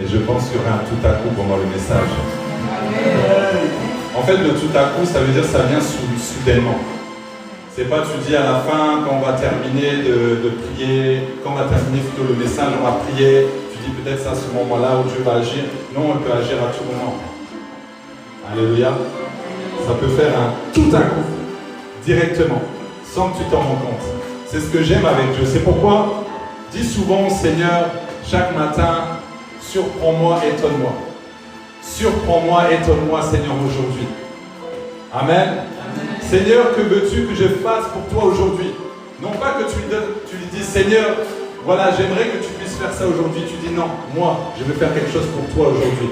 Et je pense qu'il y aura un tout à coup pendant le message. En fait, le tout à coup, ça veut dire que ça vient soudainement. C'est pas tu dis à la fin, quand on va terminer de prier, quand on va terminer plutôt le message, on va prier, tu dis peut-être c'est à ce moment-là où Dieu va agir. Non, il peut agir à tout moment. Alléluia. Ça peut faire un tout à coup, directement, sans que tu t'en rendes compte. C'est ce que j'aime avec Dieu. C'est pourquoi, dis souvent, Seigneur, chaque matin, surprends-moi, étonne-moi. Surprends-moi, étonne-moi, Seigneur, aujourd'hui. Amen. Seigneur, que veux-tu que je fasse pour toi aujourd'hui? Non pas que tu lui dis, Seigneur, voilà, j'aimerais que tu puisses faire ça aujourd'hui. Tu dis, non, moi, je veux faire quelque chose pour toi aujourd'hui.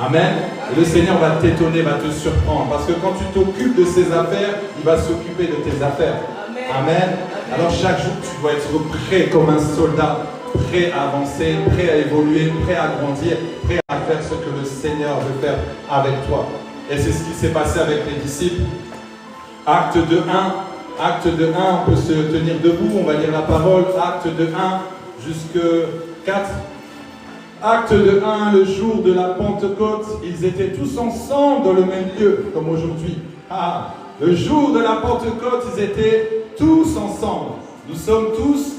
Amen. Et le Seigneur va t'étonner, va te surprendre. Parce que quand tu t'occupes de ses affaires, il va s'occuper de tes affaires. Amen. Alors chaque jour, tu dois être prêt comme un soldat, prêt à avancer, prêt à évoluer, prêt à grandir, prêt à faire ce que le Seigneur veut faire avec toi. Et c'est ce qui s'est passé avec les disciples. Acte de 1, on peut se tenir debout, on va lire la parole. Acte de 1 jusqu'à 4. Acte de 1, le jour de la Pentecôte, ils étaient tous ensemble dans le même lieu, comme aujourd'hui. Ah, le jour de la Pentecôte, ils étaient tous ensemble. Nous sommes tous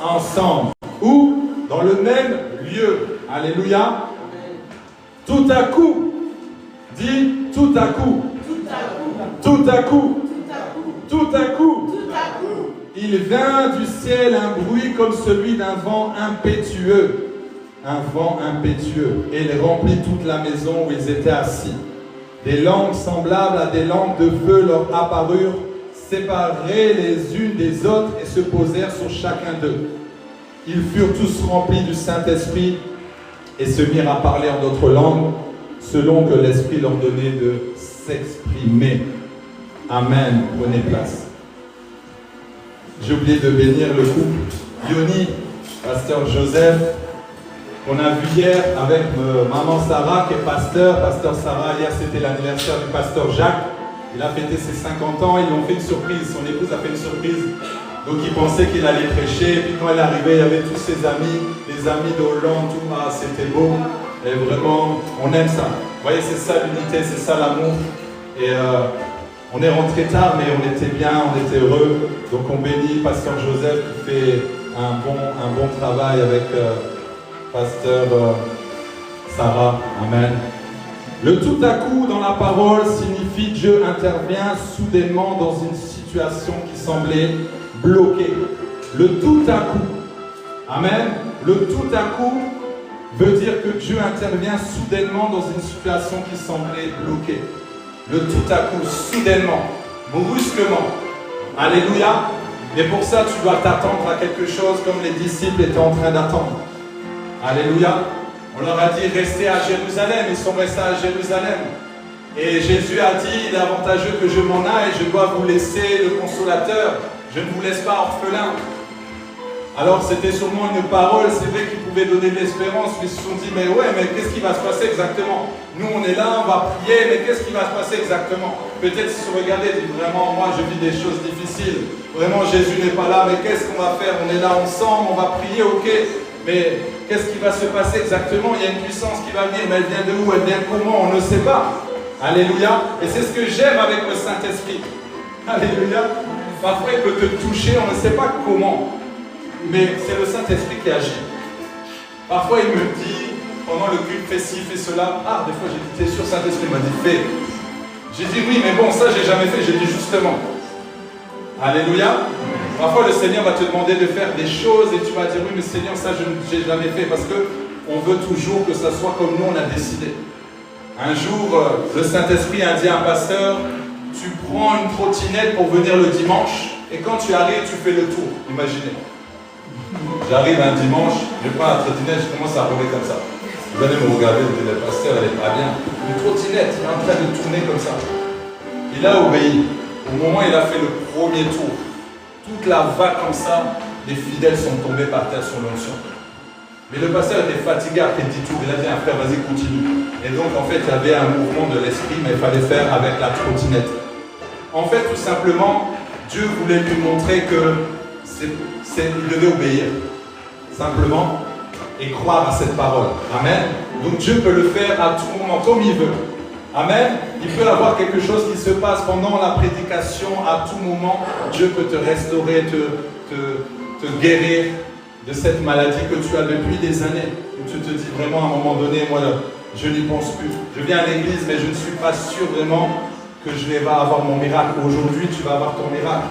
ensemble. Où? Dans le même lieu. Alléluia. Tout à coup. Dis tout à coup. Tout à coup. Tout à coup. Il vint du ciel un bruit comme celui d'un vent impétueux. Un vent impétueux. Et il remplit toute la maison où ils étaient assis. Des langues semblables à des langues de feu leur apparurent, séparées les unes des autres et se posèrent sur chacun d'eux. Ils furent tous remplis du Saint-Esprit et se mirent à parler en d'autres langues, selon que l'Esprit leur donnait de s'exprimer. Amen. Prenez place. J'ai oublié de bénir le couple Yoni, pasteur Joseph, qu'on a vu hier avec maman Sarah, qui est pasteur Sarah. Hier, c'était l'anniversaire du pasteur Jacques. Il a fêté ses 50 ans. Ils lui ont fait une surprise. Son épouse a fait une surprise. Donc, il pensait qu'il allait prêcher. Et puis, quand elle est arrivée, il y avait tous ses amis, les amis de Hollande, tout. Ah, c'était beau. Et vraiment, on aime ça. Vous voyez, c'est ça l'unité, c'est ça l'amour. Et on est rentré tard, mais on était bien, on était heureux. Donc, on bénit pasteur Joseph qui fait un bon travail avec pasteur Sarah. Amen. Le tout à coup dans la parole signifie Dieu intervient soudainement dans une situation qui semblait bloquée. Le tout à coup. Amen. Le tout à coup veut dire que Dieu intervient soudainement dans une situation qui semblait bloquée. Le tout à coup, soudainement, brusquement. Alléluia. Mais pour ça, tu dois t'attendre à quelque chose comme les disciples étaient en train d'attendre. Alléluia. On leur a dit, restez à Jérusalem. Ils sont restés à Jérusalem. Et Jésus a dit, il est avantageux que je m'en aille, je dois vous laisser le consolateur. Je ne vous laisse pas orphelin. Alors c'était sûrement une parole, c'est vrai, qui pouvait donner de l'espérance. Ils se sont dit, mais ouais, mais qu'est-ce qui va se passer exactement? Nous on est là, on va prier, mais qu'est-ce qui va se passer exactement? Peut-être si vous regardez, dites vraiment, moi je vis des choses difficiles. Vraiment Jésus n'est pas là, mais qu'est-ce qu'on va faire? On est là ensemble, on va prier, ok. Mais qu'est-ce qui va se passer exactement? Il y a une puissance qui va venir, mais elle vient de où? Elle vient comment? On ne sait pas. Alléluia. Et c'est ce que j'aime avec le Saint-Esprit. Alléluia. Parfois il peut te toucher, on ne sait pas comment. Mais c'est le Saint-Esprit qui agit. Parfois il me dit, pendant le culte, fais ci, fais cela. Ah, des fois j'ai dit, t'es sûr, Saint-Esprit m'a dit, fais. J'ai dit oui, mais bon, ça j'ai jamais fait. J'ai dit justement. Alléluia. Parfois le Seigneur va te demander de faire des choses et tu vas dire oui, mais Seigneur, ça je n'ai jamais fait, parce qu'on veut toujours que ça soit comme nous on a décidé. Un jour, le Saint-Esprit a dit à un pasteur, tu prends une trottinette pour venir le dimanche et quand tu arrives, tu fais le tour. Imaginez. J'arrive un dimanche, je prends la trottinette, je commence à rouler comme ça. Vous allez me regarder, vous dites, le pasteur, elle n'est pas bien. Une trottinette, il est en train de tourner comme ça. Il a obéi. Au moment où il a fait le premier tour, toute la vague comme ça, les fidèles sont tombés par terre sur l'onction. Mais le pasteur était fatigué après 10 tours. Il a dit, un frère, vas-y, continue. Et donc, en fait, il y avait un mouvement de l'esprit, mais il fallait faire avec la trottinette. En fait, tout simplement, Dieu voulait lui montrer que il devait obéir. Simplement. et croire à cette parole. Amen. Donc Dieu peut le faire à tout moment, comme il veut. Amen. Il peut y avoir quelque chose qui se passe pendant la prédication, à tout moment. Dieu peut te restaurer, te guérir de cette maladie que tu as depuis des années. Où tu te dis vraiment à un moment donné, moi je n'y pense plus. Je viens à l'église mais je ne suis pas sûr vraiment que je vais avoir mon miracle. Aujourd'hui tu vas avoir ton miracle.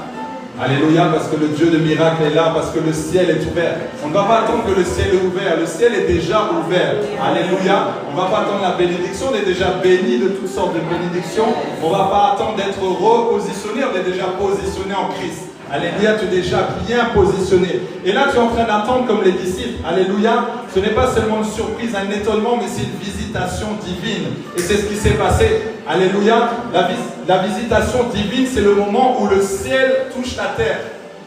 Alléluia, parce que le Dieu de miracle est là, parce que le ciel est ouvert. On ne va pas attendre que le ciel est ouvert, le ciel est déjà ouvert. Alléluia, on ne va pas attendre la bénédiction, on est déjà béni de toutes sortes de bénédictions. On ne va pas attendre d'être repositionné, on est déjà positionné en Christ. Alléluia, tu es déjà bien positionné. Et là, tu es en train d'attendre comme les disciples. Alléluia, ce n'est pas seulement une surprise, un étonnement, mais c'est une visitation divine. Et c'est ce qui s'est passé. Alléluia, la visitation divine, c'est le moment où le ciel touche la terre.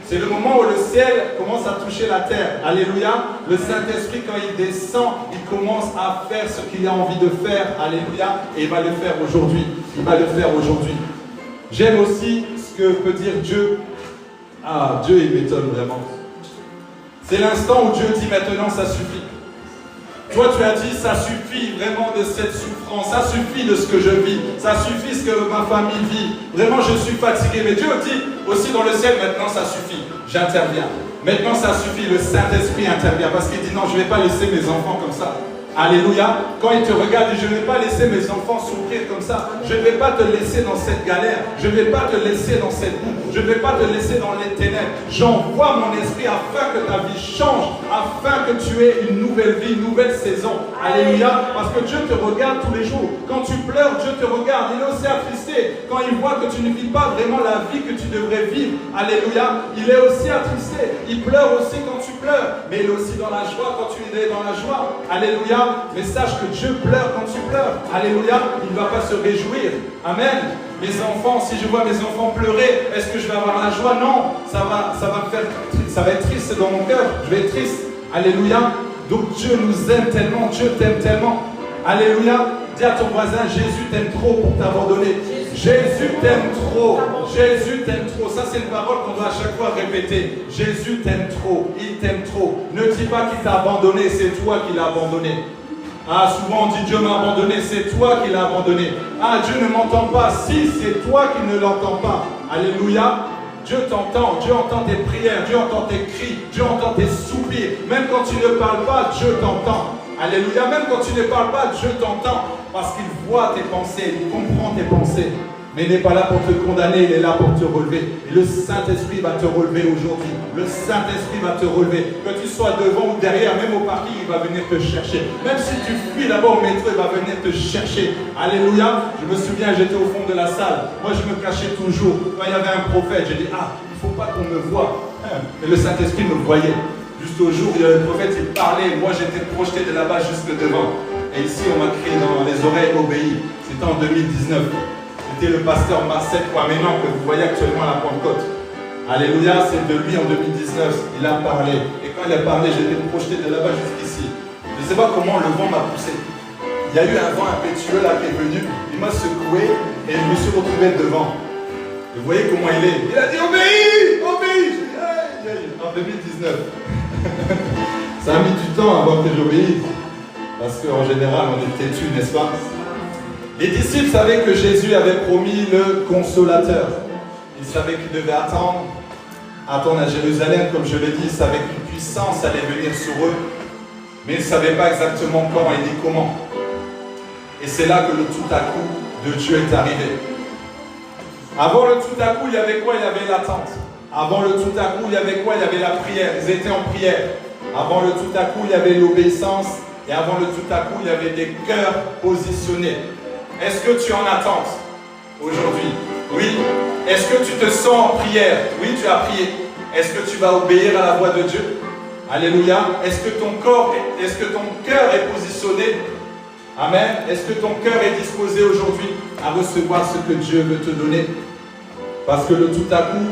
C'est le moment où le ciel commence à toucher la terre. Alléluia, le Saint-Esprit, quand il descend, il commence à faire ce qu'il a envie de faire. Alléluia, et il va le faire aujourd'hui. Il va le faire aujourd'hui. J'aime aussi ce que peut dire Dieu. Ah, Dieu, il m'étonne vraiment. C'est l'instant où Dieu dit maintenant, ça suffit. Toi, tu as dit, ça suffit vraiment de cette souffrance, ça suffit de ce que je vis, ça suffit de ce que ma famille vit. Vraiment, je suis fatigué. Mais Dieu dit aussi dans le ciel, maintenant, ça suffit. J'interviens. Maintenant, ça suffit. Le Saint-Esprit intervient parce qu'il dit, non, je ne vais pas laisser mes enfants comme ça. Alléluia. Quand il te regarde, je ne vais pas laisser mes enfants souffrir comme ça. Je ne vais pas te laisser dans cette galère. Je ne vais pas te laisser dans cette boue. Je ne vais pas te laisser dans les ténèbres. J'envoie mon esprit afin que ta vie change, afin que tu aies une nouvelle vie, une nouvelle saison. Alléluia. Parce que Dieu te regarde tous les jours. Quand tu pleures, Dieu te regarde. Il est aussi attristé. Quand il voit que tu ne vis pas vraiment la vie que tu devrais vivre. Alléluia. Il est aussi attristé. Il pleure aussi quand tu pleures. Mais il est aussi dans la joie quand tu es dans la joie. Alléluia. Mais sache que Dieu pleure quand tu pleures. Alléluia, il ne va pas se réjouir. Amen. Mes enfants, si je vois mes enfants pleurer, est-ce que je vais avoir la joie? Non, ça va être triste dans mon cœur. Je vais être triste. Alléluia. Donc Dieu nous aime tellement, Dieu t'aime tellement. Alléluia. Dis à ton voisin, Jésus t'aime trop pour t'abandonner. Jésus t'aime trop. Jésus t'aime trop. Ça, c'est une parole qu'on doit à chaque fois répéter. Jésus t'aime trop. Il t'aime trop. Ne dis pas qu'il t'a abandonné. C'est toi qui l'as abandonné. Ah, souvent on dit Dieu m'a abandonné. C'est toi qui l'as abandonné. Ah, Dieu ne m'entend pas. Si, c'est toi qui ne l'entends pas. Alléluia. Dieu t'entend. Dieu entend tes prières. Dieu entend tes cris. Dieu entend tes soupirs. Même quand tu ne parles pas, Dieu t'entend. Alléluia. Même quand tu ne parles pas, Dieu t'entend. Parce qu'il voit tes pensées, il comprend tes pensées. Mais il n'est pas là pour te condamner, il est là pour te relever. Et le Saint-Esprit va te relever aujourd'hui. Le Saint-Esprit va te relever. Que tu sois devant ou derrière, même au parking, il va venir te chercher. Même si tu fuis là-bas au métro, il va venir te chercher. Alléluia. Je me souviens, j'étais au fond de la salle. Moi, je me cachais toujours. Quand il y avait un prophète, j'ai dit, ah, il ne faut pas qu'on me voie. Et le Saint-Esprit me voyait. Juste au jour où le prophète, il parlait. Moi, j'étais projeté de là-bas jusque devant. Et ici, on m'a crié dans les oreilles, obéis. C'était en 2019. C'était le pasteur Marcel Kwamenan que vous voyez actuellement à la Pentecôte. Alléluia, c'est de lui en 2019. Il a parlé. Et quand il a parlé, j'étais projeté de là-bas jusqu'ici. Je ne sais pas comment le vent m'a poussé. Il y a eu un vent impétueux là qui est venu. Il m'a secoué et je me suis retrouvé devant. Vous voyez comment il est. Il a dit obéis, obéis. J'ai dit aïe, aïe, en 2019. Ça a mis du temps avant que j'obéisse. Parce qu'en général, on est têtu, n'est-ce pas? Les disciples savaient que Jésus avait promis le consolateur. Ils savaient qu'ils devaient attendre à Jérusalem, comme je l'ai dit. Ils savaient qu'une puissance allait venir sur eux. Mais ils ne savaient pas exactement quand et ni comment. Et c'est là que le tout à coup de Dieu est arrivé. Avant le tout à coup, il y avait quoi? Il y avait l'attente. Avant le tout à coup, il y avait quoi? Il y avait la prière. Ils étaient en prière. Avant le tout à coup, il y avait l'obéissance. Et avant le tout à coup, il y avait des cœurs positionnés. Est-ce que tu es en attente aujourd'hui? Oui. Est-ce que tu te sens en prière? Oui, tu as prié. Est-ce que tu vas obéir à la voix de Dieu? Alléluia. Est-ce que ton cœur est positionné? Amen. Est-ce que ton cœur est disposé aujourd'hui à recevoir ce que Dieu veut te donner? Parce que le tout à coup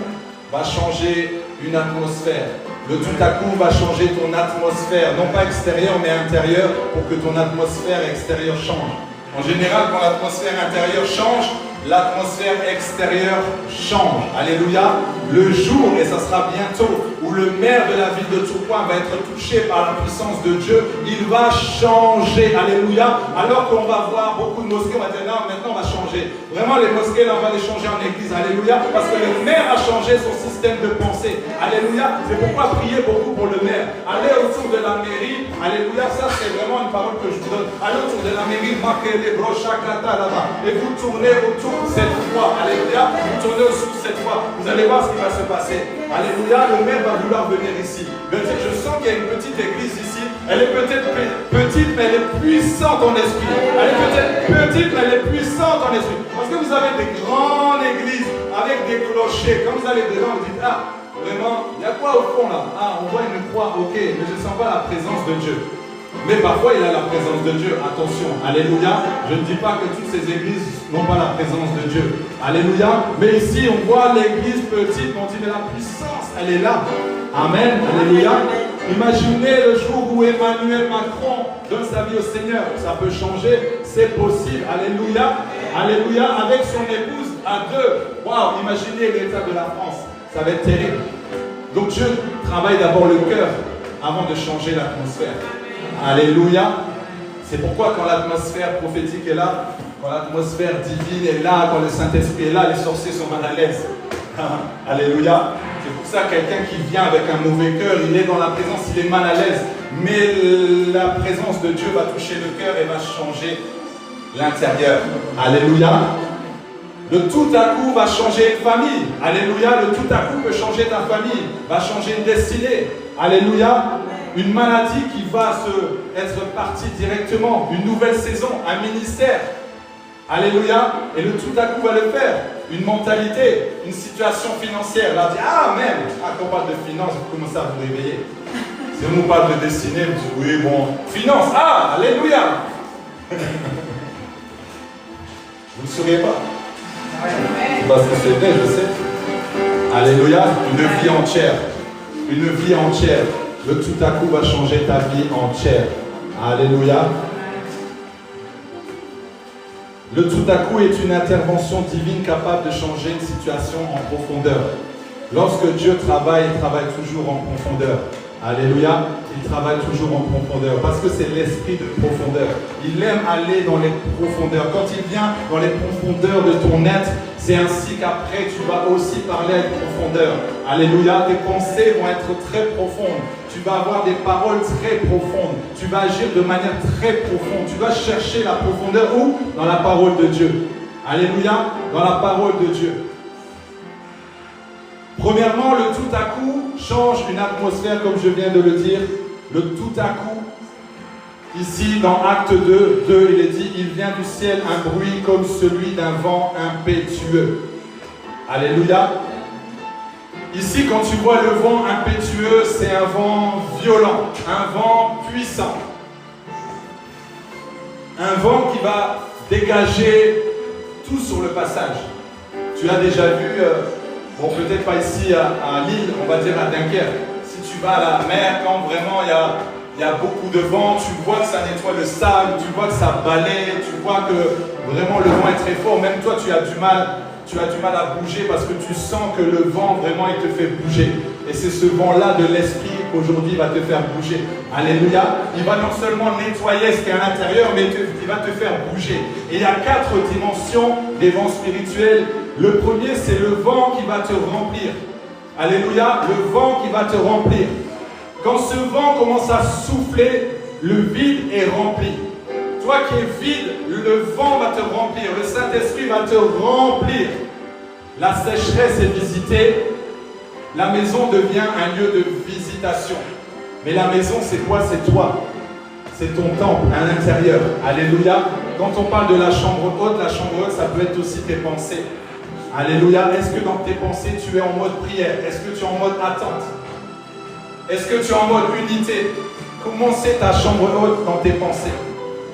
va changer une atmosphère. Le tout à coup va changer ton atmosphère, non pas extérieure mais intérieure, pour que ton atmosphère extérieure change. En général, quand l'atmosphère intérieure change, l'atmosphère extérieure change. Alléluia. Le jour, et ça sera bientôt, où le maire de la ville de Tourcoing va être touché par la puissance de Dieu, il va changer. Alléluia. Alors qu'on va voir beaucoup de mosquées, on va dire non, maintenant on va changer. Vraiment, les mosquées, là, on va les changer en église. Alléluia. Parce que le maire a changé son système de pensée. Alléluia. C'est pourquoi prier beaucoup pour le maire. Allez autour de la mairie. Alléluia. Ça, c'est vraiment une parole que je vous donne. Allez autour de la mairie, Makele, Brochakata, là-bas. Et vous tournez autour cette fois. Alléluia. Vous tournez autour cette fois. Vous allez voir ce qui va se passer. Alléluia. Le maire va vouloir venir ici. Je sens qu'il y a une petite église ici. Elle est peut-être petite, mais elle est puissante en esprit. Elle est peut-être petite, mais elle est puissante en esprit. Parce que vous avez des grandes églises avec des clochers. Quand vous allez dedans, vous dites, ah, vraiment, il y a quoi au fond là? Ah, on voit une croix, ok, mais je ne sens pas la présence de Dieu. Mais parfois, il a la présence de Dieu. Attention, alléluia. Je ne dis pas que toutes ces églises n'ont pas la présence de Dieu. Alléluia. Mais ici, on voit l'église petite, on dit, mais la puissance, elle est là. Amen. Alléluia. Imaginez le jour où Emmanuel Macron donne sa vie au Seigneur. Ça peut changer, c'est possible. Alléluia. Alléluia. Avec son épouse à deux. Waouh, imaginez l'état de la France. Ça va être terrible. Donc Dieu travaille d'abord le cœur avant de changer l'atmosphère. Alléluia. C'est pourquoi quand l'atmosphère prophétique est là, quand l'atmosphère divine est là, quand le Saint-Esprit est là, les sorciers sont mal à l'aise. Alléluia. C'est pour ça que quelqu'un qui vient avec un mauvais cœur, il est dans la présence, il est mal à l'aise. Mais la présence de Dieu va toucher le cœur et va changer l'intérieur. Alléluia. Le tout à coup va changer une famille. Alléluia. Le tout à coup peut changer ta famille, va changer une destinée. Alléluia. Une maladie qui va être partie directement, une nouvelle saison, un ministère. Alléluia. Et le tout à coup va le faire. Une mentalité, une situation financière. Là, on dit, ah même, quand on parle de finance, vous commencez à vous réveiller. Si on nous parle de destinée, vous dites, oui, bon, finance, ah, alléluia. Vous ne sauriez pas. Parce que c'est vrai, je sais. Alléluia. Une vie entière. Une vie entière. Le tout à coup va changer ta vie entière. Alléluia. Le tout à coup est une intervention divine capable de changer une situation en profondeur. Lorsque Dieu travaille, il travaille toujours en profondeur. Alléluia. Il travaille toujours en profondeur parce que c'est l'esprit de profondeur. Il aime aller dans les profondeurs. Quand il vient dans les profondeurs de ton être, c'est ainsi qu'après tu vas aussi parler avec profondeur. Alléluia. Tes pensées vont être très profondes. Tu vas avoir des paroles très profondes. Tu vas agir de manière très profonde. Tu vas chercher la profondeur où? Dans la parole de Dieu. Alléluia. Dans la parole de Dieu. Premièrement, le tout à coup change une atmosphère, comme je viens de le dire. Le tout à coup, ici dans Acte 2, il est dit, il vient du ciel un bruit comme celui d'un vent impétueux. Alléluia. Ici, quand tu vois le vent impétueux, c'est un vent violent, un vent puissant. Un vent qui va dégager tout sur le passage. Tu as déjà vu... bon, peut-être pas ici à Lille, on va dire à Dunkerque. Si tu vas à la mer, quand vraiment il y a beaucoup de vent, tu vois que ça nettoie le sable, tu vois que ça balaye, tu vois que vraiment le vent est très fort. Même toi, tu as du mal à bouger parce que tu sens que le vent, vraiment, il te fait bouger. Et c'est ce vent-là de l'esprit qu'aujourd'hui va te faire bouger. Alléluia. Il va non seulement nettoyer ce qui est à l'intérieur, mais il va te faire bouger. Et il y a 4 dimensions des vents spirituels. Le premier, c'est le vent qui va te remplir. Alléluia, le vent qui va te remplir. Quand ce vent commence à souffler, le vide est rempli. Toi qui es vide, le vent va te remplir. Le Saint-Esprit va te remplir. La sécheresse est visitée. La maison devient un lieu de visitation. Mais la maison, c'est quoi? C'est toi. C'est ton temple à l'intérieur. Alléluia. Quand on parle de la chambre haute, ça peut être aussi tes pensées. Alléluia. Est-ce que dans tes pensées, tu es en mode prière? Est-ce que tu es en mode attente? Est-ce que tu es en mode unité? Comment c'est ta chambre haute dans tes pensées?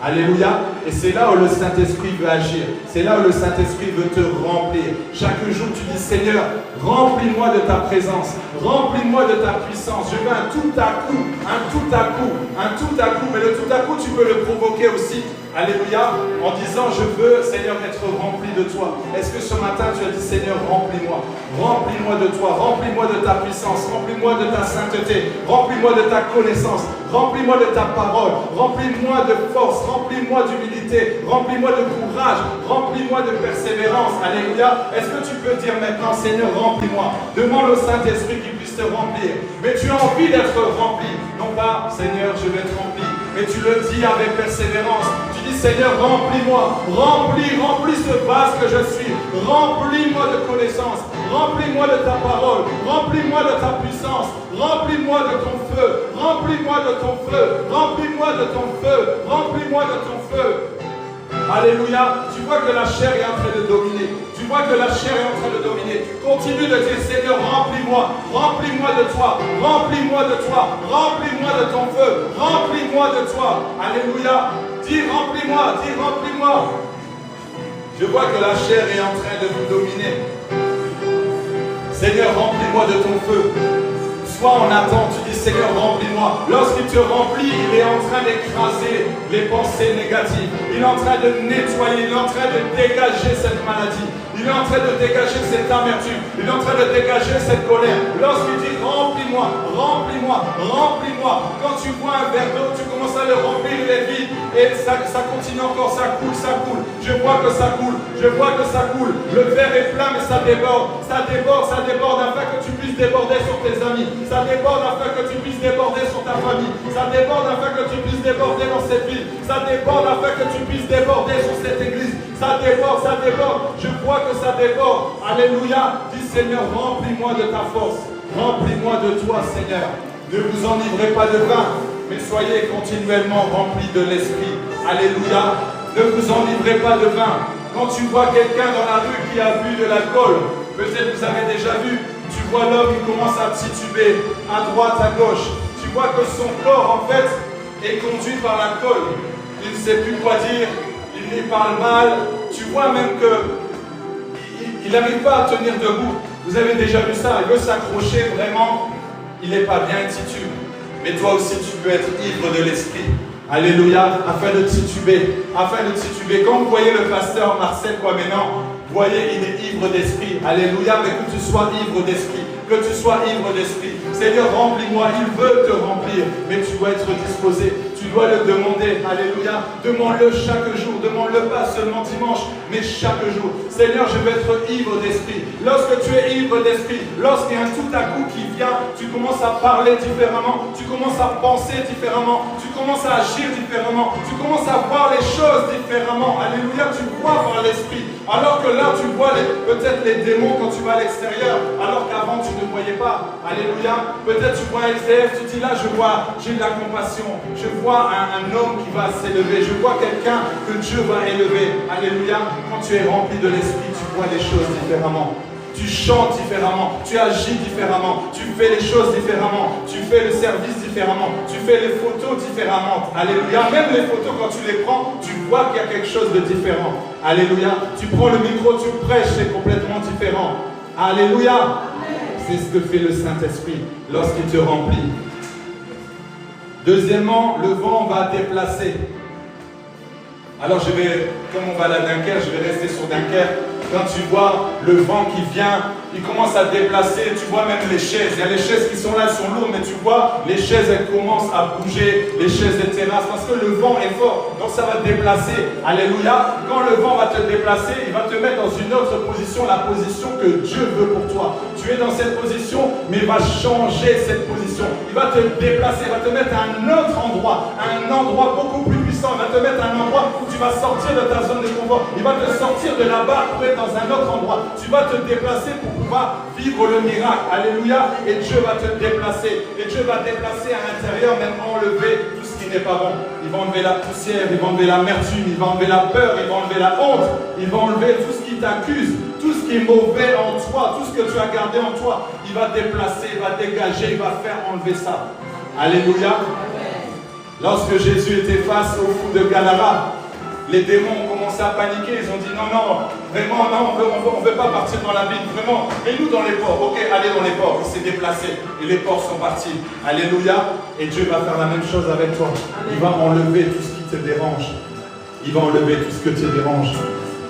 Alléluia. Et c'est là où le Saint-Esprit veut agir. C'est là où le Saint-Esprit veut te remplir. Chaque jour, tu dis, Seigneur, remplis-moi de ta présence. Remplis-moi de ta puissance. Je veux un tout à coup, un tout à coup, un tout à coup. Mais le tout à coup, tu peux le provoquer aussi. Alléluia. En disant, je veux, Seigneur, être rempli de toi. Est-ce que ce matin, tu as dit, Seigneur, remplis-moi. Remplis-moi de toi. Remplis-moi de ta puissance. Remplis-moi de ta sainteté. Remplis-moi de ta connaissance. Remplis-moi de ta parole. Remplis-moi de force. Remplis-moi d'humilité. Remplis-moi de courage. Remplis-moi de persévérance. Alléluia. Est-ce que tu peux dire maintenant, Seigneur, remplis-moi. Demande au Saint-Esprit qu'il puisse te remplir. Mais tu as envie d'être rempli. Non pas, Seigneur, je vais être rempli. Mais tu le dis avec persévérance. Tu dis, Seigneur, remplis-moi. Remplis ce vase que je suis. Remplis-moi de connaissances. Remplis-moi de ta parole. Remplis-moi de ta puissance. Remplis-moi de ton feu. Remplis-moi de ton feu. Remplis-moi de ton feu. Remplis-moi de ton feu. Alléluia. Tu vois que la chair est en train de dominer. Tu vois que la chair est en train de dominer. Continue de dire, Seigneur, remplis-moi. Remplis-moi de toi. Remplis-moi de toi. Remplis-moi de ton feu. Remplis-moi de toi. Alléluia. Dis, remplis-moi. Dis, remplis-moi. Je vois que la chair est en train de vous dominer. Seigneur, remplis-moi de ton feu. Soit en attente, tu dis, Seigneur, remplis-moi. Lorsqu'il te remplit, il est en train d'écraser les pensées négatives. Il est en train de nettoyer, il est en train de dégager cette maladie. Il est en train de dégager cette amertume. Il est en train de dégager cette colère. Lorsqu'il dit, remplis-moi, remplis-moi, remplis-moi. Quand tu bois un verre d'eau, tu commences à le remplir, il est vide. Et ça continue encore, ça coule, ça coule. Je vois que ça coule, je vois que ça coule. Le verre est plein, mais ça déborde. Ça déborde, afin que tu puisses déborder sur tes amis. Ça déborde afin que tu puisses déborder sur ta famille. Ça déborde afin que tu puisses déborder dans cette ville. Ça déborde afin que tu puisses déborder sur cette église. Ça déborde, ça déborde. Je vois que ça déborde. Alléluia. Dis, Seigneur, remplis-moi de ta force. Remplis-moi de toi, Seigneur. Ne vous enivrez pas de vin, mais soyez continuellement remplis de l'Esprit. Alléluia. Ne vous enivrez pas de vin. Quand tu vois quelqu'un dans la rue qui a bu de l'alcool, peut-être vous avez déjà vu, tu vois l'homme, il commence à tituber à droite, à gauche. Tu vois que son corps, en fait, est conduit par l'alcool. Il ne sait plus quoi dire, il parle mal. Tu vois même qu'il n'arrive pas à tenir debout. Vous avez déjà vu ça, il veut s'accrocher vraiment, il n'est pas bien, il titube. Mais toi aussi, tu peux être ivre de l'esprit. Alléluia, afin de tituber. Quand vous voyez le pasteur Marcel Kwamenan, voyez, il est ivre d'esprit. Alléluia, mais que tu sois ivre d'esprit. Que tu sois ivre d'esprit. Seigneur, remplis-moi. Il veut te remplir, mais tu dois être disposé. Tu dois le demander. Alléluia. Demande-le chaque jour. Demande-le pas seulement dimanche, mais chaque jour. Seigneur, je veux être ivre d'esprit. Lorsque tu es ivre d'esprit, lorsqu'il y a un tout à coup qui vient, tu commences à parler différemment. Tu commences à penser différemment. Tu commences à agir différemment. Tu commences à voir les choses différemment. Alléluia. Tu vois par l'esprit. Alors que là, tu vois peut-être les démons quand tu vas à l'extérieur, alors qu'avant, tu ne voyais pas. Alléluia. Peut-être tu vois un SDF, tu dis là, j'ai de la compassion. Je vois un homme qui va s'élever. Je vois quelqu'un que Dieu va élever. Alléluia. Quand tu es rempli de l'esprit, tu vois les choses différemment. Tu chantes différemment, tu agis différemment, tu fais les choses différemment, tu fais le service différemment, tu fais les photos différemment. Alléluia. Même les photos, quand tu les prends, tu vois qu'il y a quelque chose de différent. Alléluia. Tu prends le micro, tu prêches, c'est complètement différent. Alléluia. C'est ce que fait le Saint-Esprit lorsqu'il te remplit. Deuxièmement, le vent va déplacer. Alors comme on va à Dunkerque, je vais rester sur Dunkerque. Quand tu vois le vent qui vient, il commence à déplacer, tu vois même les chaises. Il y a les chaises qui sont là, elles sont lourdes, mais tu vois, les chaises, elles commencent à bouger, les chaises des terrasses, parce que le vent est fort, donc ça va te déplacer. Alléluia. Quand le vent va te déplacer, il va te mettre dans une autre position, la position que Dieu veut pour toi. Tu es dans cette position, mais il va changer cette position. Il va te déplacer, il va te mettre à un autre endroit, beaucoup plus puissant. Il va te mettre à un endroit où tu vas sortir de ta zone de confort. Il va te sortir de là-bas pour être dans un autre endroit. Tu vas te déplacer pour pouvoir vivre le miracle. Alléluia. Et Dieu va te déplacer. Et Dieu va déplacer à l'intérieur, même enlever tout ce qui n'est pas bon. Il va enlever la poussière, il va enlever l'amertume, il va enlever la peur, il va enlever la honte, il va enlever tout ce qui t'accuse, tout ce qui est mauvais en toi, tout ce que tu as gardé en toi. Il va déplacer, il va dégager, il va faire enlever ça. Alléluia. Lorsque Jésus était face au fou de Gadara, les démons ont commencé à paniquer. Ils ont dit non, non, vraiment, non, on ne veut pas partir dans la ville, vraiment. Mets-nous dans les ports. Ok, allez dans les ports. Il s'est déplacé et les ports sont partis. Alléluia. Et Dieu va faire la même chose avec toi. Il va enlever tout ce qui te dérange. Il va enlever tout ce que te dérange.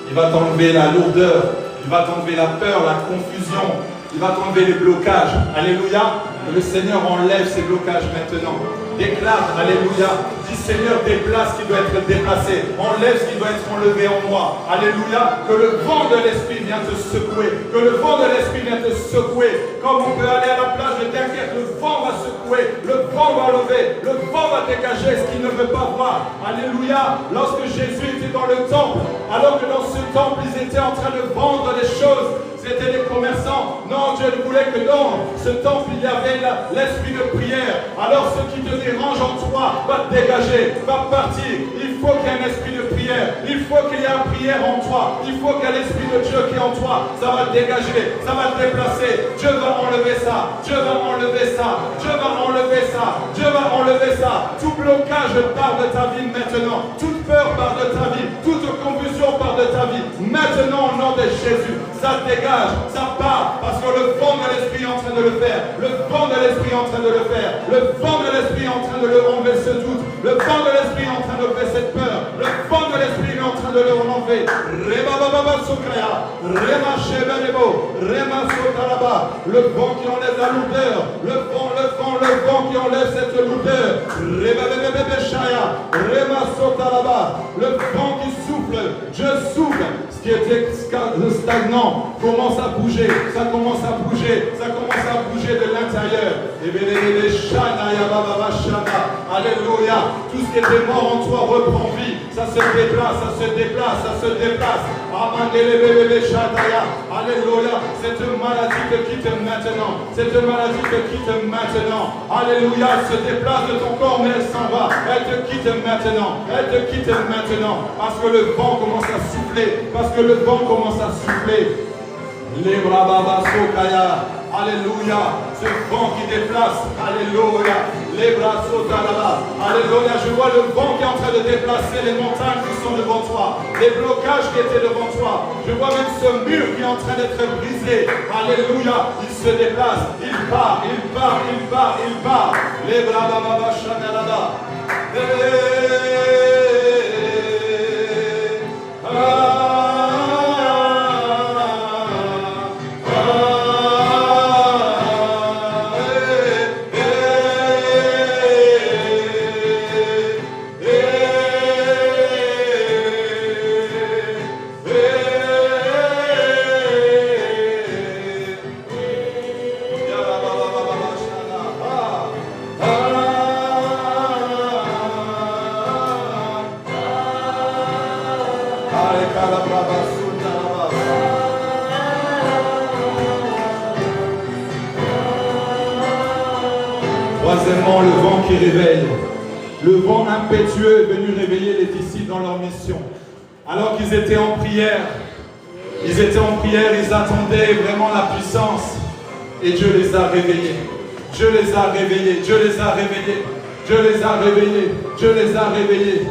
Il va t'enlever la lourdeur. Il va t'enlever la peur, la confusion. Il va t'enlever les blocages. Alléluia. Et le Seigneur enlève ces blocages maintenant. Déclare, alléluia. Dis Seigneur, déplace ce qui doit être déplacé. Enlève ce qui doit être enlevé en moi. Alléluia. Que le vent de l'Esprit vienne te secouer. Que le vent de l'Esprit vienne te secouer. Comme on peut aller à la plage de Dunkerque, le vent va secouer. Le vent va lever. Le vent va dégager ce qu'il ne veut pas voir. Alléluia. Lorsque Jésus était dans le temple, alors que dans ce temple, ils étaient en train de vendre des choses. C'était des commerçants. Non, Dieu ne voulait que dans ce temple, il y avait l'esprit de prière. Alors ce qui te dérange en toi va te dégager, va partir. Il faut qu'il y ait un esprit de prière. Il faut qu'il y ait une prière en toi. Il faut qu'il y ait l'esprit de Dieu qui est en toi. Ça va te dégager, ça va te déplacer. Dieu va enlever ça. Dieu va enlever ça. Dieu va enlever ça. Dieu va enlever ça. Tout blocage part de ta vie maintenant. Toute peur part de ta vie. Toute confusion part de ta vie. Maintenant, au nom de Jésus, ça te dégage. Ça part parce que le vent de l'Esprit est en train de le faire. Le vent de l'Esprit est en train de le faire. Le vent de l'Esprit est en train de le enlever ce doute. Le vent de l'Esprit est en train de lever cette peur. Le vent de l'Esprit est en train de le enlever. Rema baba sokaya, rema shebelebo, rema sotalaba. Le vent qui enlève la lourdeur. Le vent qui enlève cette lourdeur. Rema bebe shaya, rema sotalaba. Le vent qui souffle. Je souffle. Ce qui était stagnant commence à bouger, ça commence à bouger, ça commence à bouger de l'intérieur. Alléluia. Tout ce qui était mort en toi reprend vie. Ça se déplace, ça se déplace, ça se déplace. Alléluia. Cette maladie te quitte maintenant. Cette maladie te quitte maintenant. Alléluia. Elle se déplace de ton corps, mais elle s'en va. Elle te quitte maintenant. Elle te quitte maintenant. Parce que le vent commence à souffler. Parce que le vent commence à souffler. Les bras sokaya. Alléluia. Ce vent qui déplace. Alléluia. Les bras sotalaba. Alléluia. Je vois le vent qui est en train de déplacer les montagnes qui sont devant toi. Les blocages qui étaient devant toi. Je vois même ce mur qui est en train d'être brisé. Alléluia. Il se déplace. Il part. Il part. Il part. Il part. Les bras baba shanalaba. Troisièmement, le vent qui réveille. Le vent impétueux est venu réveiller les disciples dans leur mission. Alors qu'ils étaient en prière, ils attendaient vraiment la puissance. Et Dieu les a réveillés. Dieu les a réveillés. Dieu les a réveillés. Dieu les a réveillés. Dieu les a réveillés.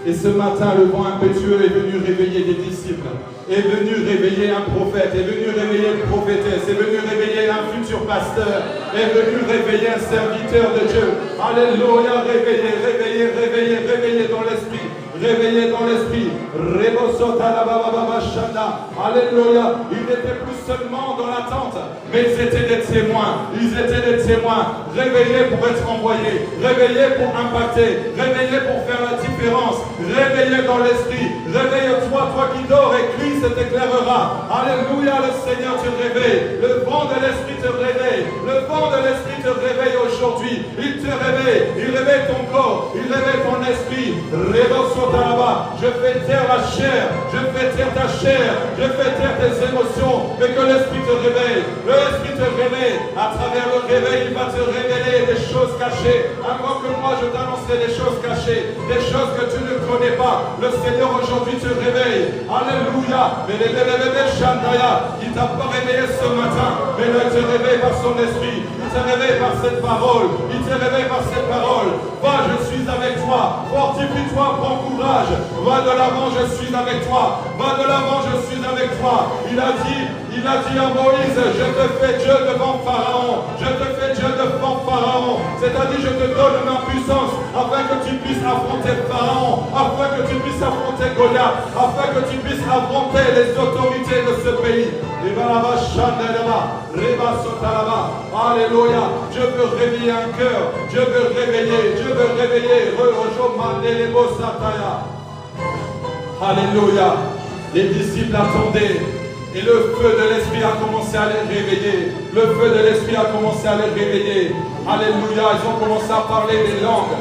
Et ce matin, le vent impétueux est venu réveiller des disciples. Est venu réveiller un prophète, est venu réveiller une prophétesse, est venu réveiller un futur pasteur, est venu réveiller un serviteur de Dieu. Alléluia, réveiller, réveiller, réveiller, réveiller dans l'esprit. Réveillés dans l'esprit. Alléluia. Ils n'étaient plus seulement dans l'attente, mais ils étaient des témoins. Ils étaient des témoins. Réveillés pour être envoyés. Réveillés pour impacter. Réveillés pour faire la différence. Réveillés dans l'esprit. Réveille-toi, toi qui dors, et Christ t'éclairera. Alléluia, le Seigneur te réveille. Le vent de l'esprit te réveille. Le vent de l'esprit te réveille aujourd'hui. Il te réveille. Il réveille ton corps. Il réveille ton esprit. Je fais taire la chair, je fais taire ta chair, je fais taire tes émotions, mais que l'esprit te réveille. L'esprit te réveille. À travers le réveil, il va te révéler des choses cachées. Avant que moi je t'annoncerai des choses cachées, des choses que tu ne connais pas. Le Seigneur aujourd'hui te réveille. Alléluia. Mais les bébés Shandaya, il t'a pas réveillé ce matin, mais là il te réveille par son esprit. Il te réveille par cette parole. Il te réveille par cette parole. Va, je suis avec toi. Fortifie-toi, prends courage. Va de l'avant, je suis avec toi. Va de l'avant, je suis avec toi. Il a dit à Moïse, je te fais Dieu devant Pharaon. Je te fais Dieu devant Pharaon. C'est-à-dire, je te donne ma puissance afin que tu puisses affronter Pharaon, afin que tu puisses affronter Goliath, afin que tu puisses affronter les autorités de ce pays. Alléluia. Dieu veut réveiller un cœur. Dieu veut réveiller. Dieu veut réveiller. Alléluia. Les disciples attendaient. Et le feu de l'Esprit a commencé à les réveiller. Le feu de l'Esprit a commencé à les réveiller. Alléluia, ils ont commencé à parler des langues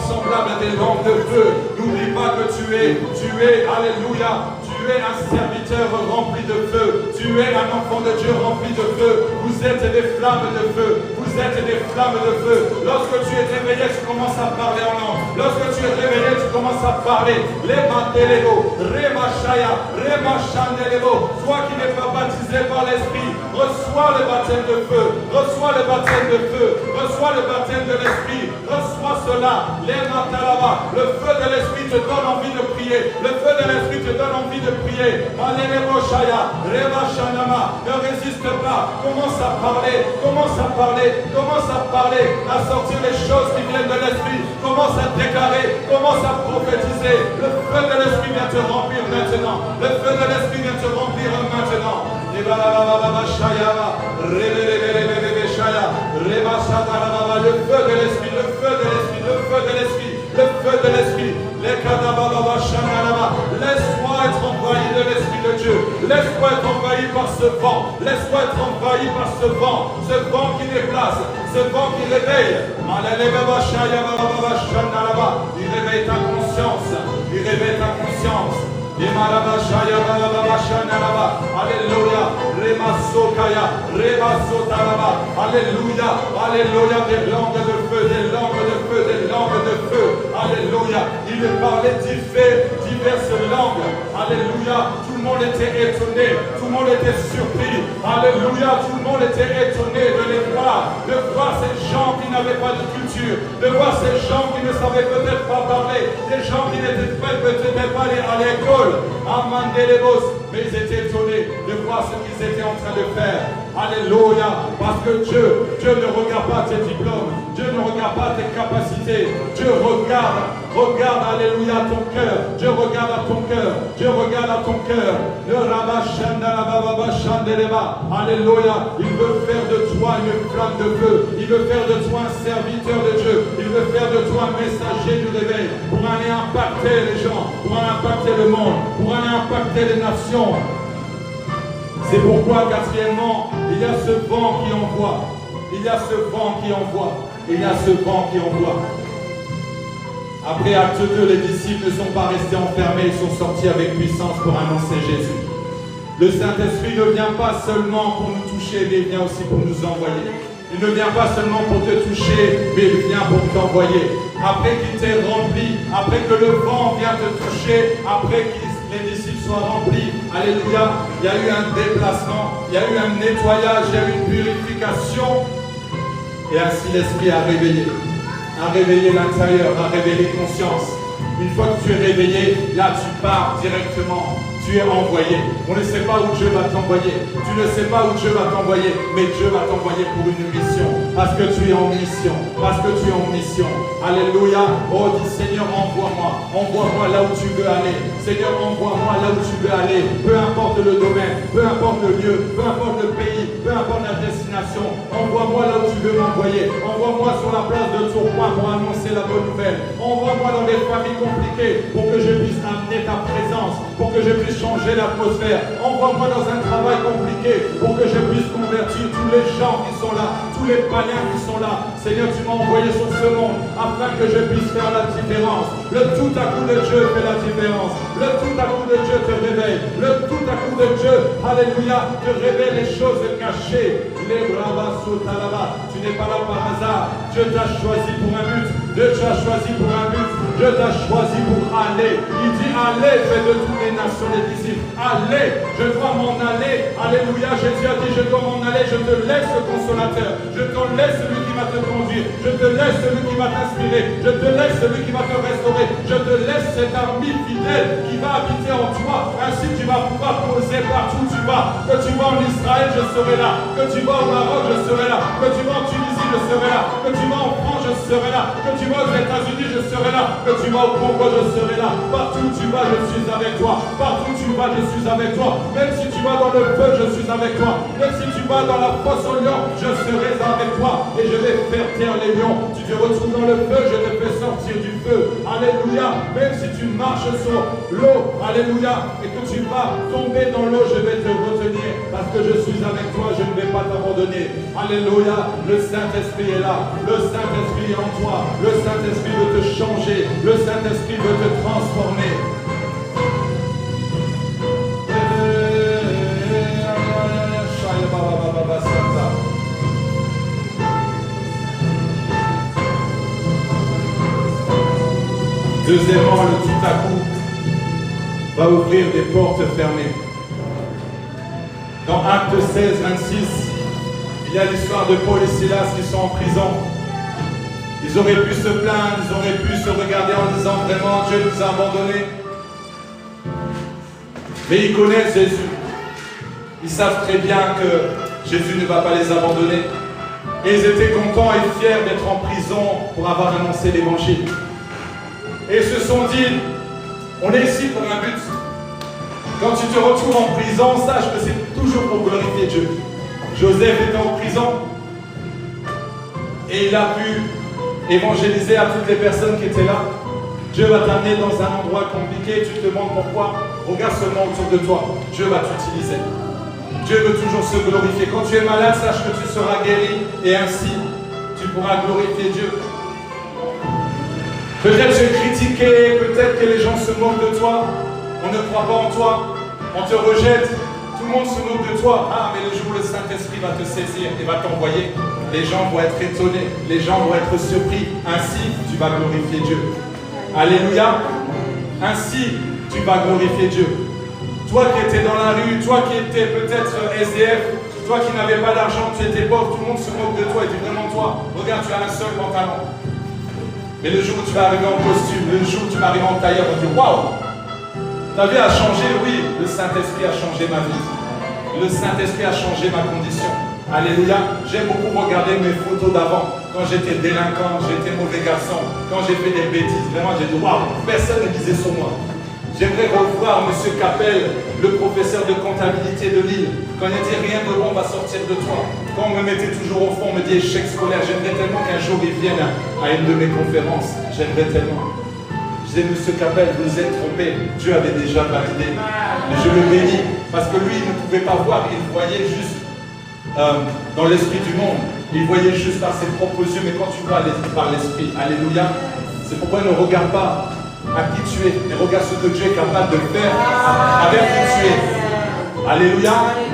semblables à des langues de feu. N'oublie pas que tu es, alléluia, tu es un serviteur rempli de feu. Tu es un enfant de Dieu rempli de feu. Vous êtes des flammes de feu. Vous êtes des flammes de feu. Lorsque tu es réveillé, tu commences à parler en langue. Lorsque tu es réveillé, tu commences à parler. Les mandelego, remachaya, remachandelego. Toi qui n'es pas baptisé par l'Esprit, reçois le baptême de feu. Reçois le baptême de feu. Reçois le baptême de l'Esprit. Reçois cela. Les mantalaba. Le feu de l'Esprit te donne envie de prier. Le feu de l'Esprit te donne envie de prier. Mandelego shaya, remachanama. Ne résiste pas. Commence à parler. Commence à parler. Commence à parler, à sortir les choses qui viennent de l'Esprit. Commence à déclarer, commence à prophétiser. Le feu de l'Esprit vient te remplir maintenant. Le feu de l'Esprit vient te remplir maintenant. Le feu de l'Esprit, le feu de l'Esprit, le feu de l'Esprit, le feu de l'Esprit. Laisse-moi être envahi de l'Esprit de Dieu. Laisse-moi être envahi par ce vent. Laisse-moi être envahi par ce vent qui déplace, ce vent qui réveille. Il réveille ta conscience. Il réveille ta conscience. Alléluia. Alléluia. Alléluia. Des langues de feu, des langues de feu, des langues de feu. Alléluia. Il parlait diverses langues. Alléluia. Tout le monde était étonné. Tout le monde était surpris. Alléluia. Tout le monde était étonné de les voir. De voir ces gens qui n'avaient pas de culture. De voir ces gens qui ne savaient peut-être pas parler. Des gens qui n'étaient peut-être pas allés à l'école. Mais ils étaient étonnés de voir ce qu'ils étaient en train de faire. Alléluia. Parce que Dieu ne regarde pas tes diplômes. Dieu ne regarde pas tes capacités. Dieu regarde, alléluia, ton cœur. Dieu regarde à ton cœur. Dieu regarde à ton cœur. Alléluia. Il veut faire de toi une flamme de feu. Il veut faire de toi un serviteur de Dieu. Il veut faire de toi un messager du réveil. Pour aller impacter les gens. Pour aller impacter le monde. Pour aller impacter les nations. C'est pourquoi, quatrièmement, il y a ce vent qui envoie. Il y a ce vent qui envoie. Il y a ce vent qui envoie. Après Acte 2, les disciples ne sont pas restés enfermés, ils sont sortis avec puissance pour annoncer Jésus. Le Saint-Esprit ne vient pas seulement pour nous toucher, mais il vient aussi pour nous envoyer. Il ne vient pas seulement pour te toucher, mais il vient pour t'envoyer. Après qu'il t'ait rempli, après que le vent vient te toucher, après que les disciples soient remplis, alléluia, il y a eu un déplacement, il y a eu un nettoyage, il y a eu une purification. Et ainsi l'Esprit a réveillé l'intérieur, a réveillé conscience. Une fois que tu es réveillé, là tu pars directement. Tu es envoyé. On ne sait pas où Dieu va t'envoyer. Tu ne sais pas où Dieu va t'envoyer, mais Dieu va t'envoyer pour une mission. Parce que tu es en mission. Parce que tu es en mission. Alléluia. Oh, dis Seigneur, envoie-moi. Envoie-moi là où tu veux aller. Seigneur, envoie-moi là où tu veux aller. Peu importe le domaine, peu importe le lieu, peu importe le pays, peu importe la destination. Envoie-moi là où tu veux m'envoyer. Envoie-moi sur la place de Tourcoing pour annoncer la bonne nouvelle. Envoie-moi dans des familles compliquées pour que je puisse amener ta présence, pour que je puisse changer l'atmosphère. Envoie-moi dans un travail compliqué pour que je puisse convertir tous les gens qui sont là, tous les païens qui sont là. Seigneur, tu m'as envoyé sur ce monde afin que je puisse faire la différence. Le tout à coup de Dieu fait la différence. Le tout à coup de Dieu te réveille. Le tout à coup de Dieu, alléluia, te révèle les choses cachées. Les bravas sotalaba. Tu n'es pas là par hasard. Dieu t'a choisi pour un but. Dieu t'a choisi pour un but. Je t'ai choisi pour aller. Il dit allez, fais de toutes les nations des disciples. Allez, je dois m'en aller. Alléluia, Jésus a dit je dois m'en aller. Je te laisse le consolateur. Je te laisse celui qui va te conduire. Je te laisse celui qui va t'inspirer. Je te laisse celui qui va te restaurer. Je te laisse cet ami fidèle qui va habiter en toi. Ainsi tu vas pouvoir poser partout où tu vas. Que tu vas en Israël, je serai là. Que tu vas au Maroc, je serai là. Que tu vas en Tunisie, je serai là. Que tu vas en France, je serai là. Que tu vas aux États-Unis, je serai là. Que tu vas au Congo, je serai là. Partout où tu vas, je suis avec toi. Partout où tu vas, je suis avec toi. Même si tu vas dans le feu, je suis avec toi. Même si tu vas dans la fosse au lion, je serai avec toi. Et je vais faire taire les lions. Tu te retrouves dans le feu, je te fais sortir du feu. Alléluia. Même si tu marches sur l'eau, alléluia, et que tu vas tomber dans l'eau, je vais te retenir. Parce que je suis avec toi, je ne vais pas t'abandonner. Alléluia. Le Saint-Esprit est là. Le Saint-Esprit est en toi. Le Saint-Esprit veut te changer. Le Saint-Esprit veut te transformer. Deuxièmement, le tout à coup va ouvrir des portes fermées. Dans Actes 16, 26, il y a l'histoire de Paul et Silas qui sont en prison. Ils auraient pu se plaindre, ils auraient pu se regarder en disant vraiment Dieu nous a abandonnés. Mais ils connaissent Jésus. Ils savent très bien que Jésus ne va pas les abandonner. Et ils étaient contents et fiers d'être en prison pour avoir annoncé l'évangile. Et ils se sont dit, on est ici pour un but. Quand tu te retrouves en prison, sache que c'est toujours pour glorifier Dieu. Joseph était en prison et il a pu évangéliser à toutes les personnes qui étaient là. Dieu va t'amener dans un endroit compliqué, tu te demandes pourquoi. Regarde seulement autour de toi, Dieu va t'utiliser. Dieu veut toujours se glorifier. Quand tu es malade, sache que tu seras guéri et ainsi tu pourras glorifier Dieu. Peut-être tu es critiqué, peut-être que les gens se moquent de toi, on ne croit pas en toi, on te rejette, tout le monde se moque de toi. Ah, mais le jour où le Saint-Esprit va te saisir et va t'envoyer, les gens vont être étonnés, les gens vont être surpris. Ainsi, tu vas glorifier Dieu. Alléluia. Ainsi, tu vas glorifier Dieu. Toi qui étais dans la rue, toi qui étais peut-être SDF, toi qui n'avais pas d'argent, tu étais pauvre, tout le monde se moque de toi et dit vraiment toi, regarde, tu as un seul pantalon. Mais le jour où tu vas arriver en costume, le jour où tu vas arriver en tailleur, on dit waouh, ta vie a changé, oui, le Saint-Esprit a changé ma vie. Le Saint-Esprit a changé ma condition. Alléluia. J'aime beaucoup regarder mes photos d'avant, quand j'étais délinquant, j'étais mauvais garçon, quand j'ai fait des bêtises. Vraiment, j'ai dit waouh, personne ne disait sur moi. J'aimerais revoir M. Capel, le professeur de comptabilité de Lille, quand il dit rien de bon va sortir de toi. Quand on me mettait toujours au fond, on me dit échec scolaire. J'aimerais tellement qu'un jour il vienne à une de mes conférences. J'aimerais tellement. Je disais, M. Capel, vous vous êtes trompé. Dieu avait déjà validé. Mais je le bénis. Parce que lui, il ne pouvait pas voir. Il voyait juste dans l'esprit du monde. Il voyait juste par ses propres yeux. Mais quand tu vois par l'esprit, alléluia, c'est pourquoi il ne regarde pas à qui tu es, mais regarde ce que Dieu est capable de faire avec qui tu es. Alléluia.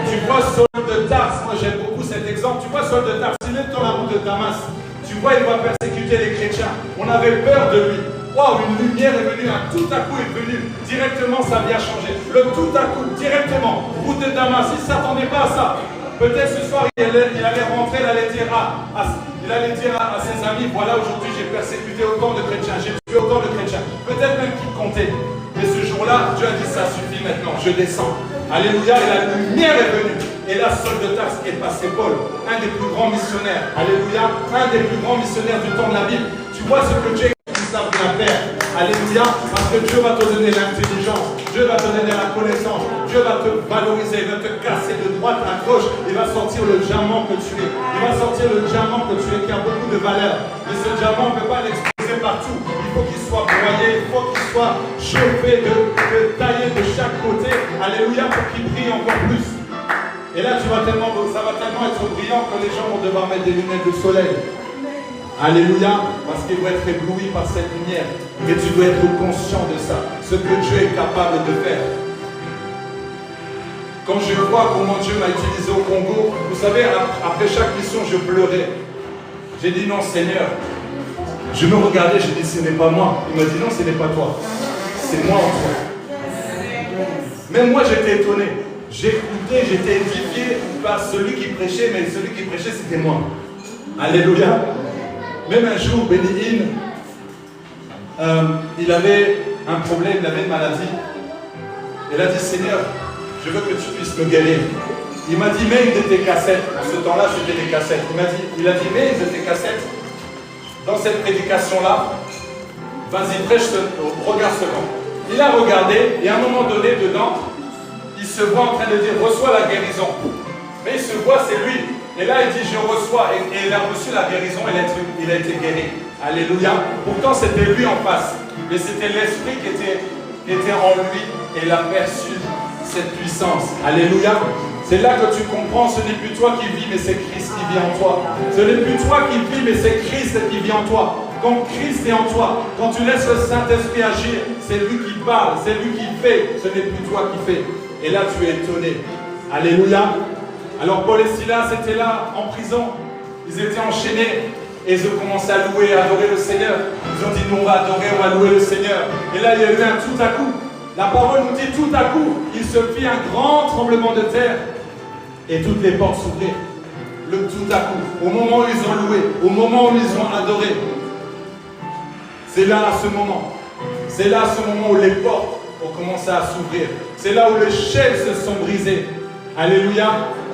Tu vois Saul de Tarse, moi j'aime beaucoup cet exemple. Tu vois Saul de Tarse, il est dans la route de Damas. Tu vois, il va persécuter les chrétiens. On avait peur de lui. Waouh, une lumière est venue, un tout à coup est venu. Directement, sa vie a changé. Le tout à coup, directement, route de Damas. Il ne s'attendait pas à ça. Peut-être ce soir, il allait rentrer, il allait dire à ses amis, voilà, aujourd'hui j'ai persécuté autant de chrétiens, j'ai tué autant de chrétiens. Peut-être même qu'il comptait. Mais ce jour-là, Dieu a dit, ça suffit maintenant, je descends. Alléluia, et la lumière est venue. Et là, Saul de Tarse est passé Paul, un des plus grands missionnaires. Alléluia, un des plus grands missionnaires du temps de la Bible. Tu vois ce que Dieu savent bien faire. Alléluia, parce que Dieu va te donner l'intelligence, Dieu va te donner la connaissance, Dieu va te valoriser, il va te casser de droite à gauche, il va sortir le diamant que tu es, il va sortir le diamant que tu es qui a beaucoup de valeur. Mais ce diamant, on ne peut pas l'exposer partout, il faut qu'il soit broyé, il faut qu'il soit chauffé, taillé de chaque côté, alléluia, pour qu'il brille encore plus. Et là, ça va tellement être brillant que les gens vont devoir mettre des lunettes de soleil. Alléluia, parce qu'il doit être ébloui par cette lumière. Mais tu dois être conscient de ça, ce que Dieu est capable de faire. Quand je vois comment Dieu m'a utilisé au Congo, vous savez, après chaque mission, je pleurais. J'ai dit non, Seigneur, Je me regardais, je dis, ce n'est pas moi. Il m'a dit, non, ce n'est pas toi. C'est moi en toi. Même moi, j'étais étonné. J'écoutais, j'étais édifié par celui qui prêchait, mais celui qui prêchait, c'était moi. Alléluia. Même un jour, Béni il avait un problème, il avait une maladie. Il a dit, Seigneur, je veux que tu puisses me guérir. Il m'a dit, mets une de tes cassettes. En ce temps-là, c'était des cassettes. Il a dit, mets une de tes cassettes dans cette prédication-là. Vas-y, prêche, regarde seulement. Il a regardé, et à un moment donné, dedans, il se voit en train de dire, reçois la guérison. Mais il se voit, c'est lui. Et là, il dit, je reçois. Et il a reçu la guérison, il a été guéri. Alléluia. Pourtant, c'était lui en face. Mais c'était l'esprit qui était en lui. Et il a perçu cette puissance. Alléluia. C'est là que tu comprends, ce n'est plus toi qui vis, mais c'est Christ qui vit en toi. Ce n'est plus toi qui vis, mais c'est Christ qui vit en toi. Quand Christ est en toi, quand tu laisses le Saint-Esprit agir, c'est lui qui parle, c'est lui qui fait, ce n'est plus toi qui fais. Et là, tu es étonné. Alléluia. Alors Paul et Silas étaient là, en prison. Ils étaient enchaînés. Et ils ont commencé à louer, à adorer le Seigneur. Ils ont dit, nous on va adorer, on va louer le Seigneur. Et là, il y a eu un tout à coup. La parole nous dit tout à coup, il se fit un grand tremblement de terre. Et toutes les portes s'ouvrirent. Le tout à coup. Au moment où ils ont loué, au moment où ils ont adoré. C'est là, à ce moment. C'est là, à ce moment où les portes ont commencé à s'ouvrir. C'est là où les chaînes se sont brisées. Alléluia.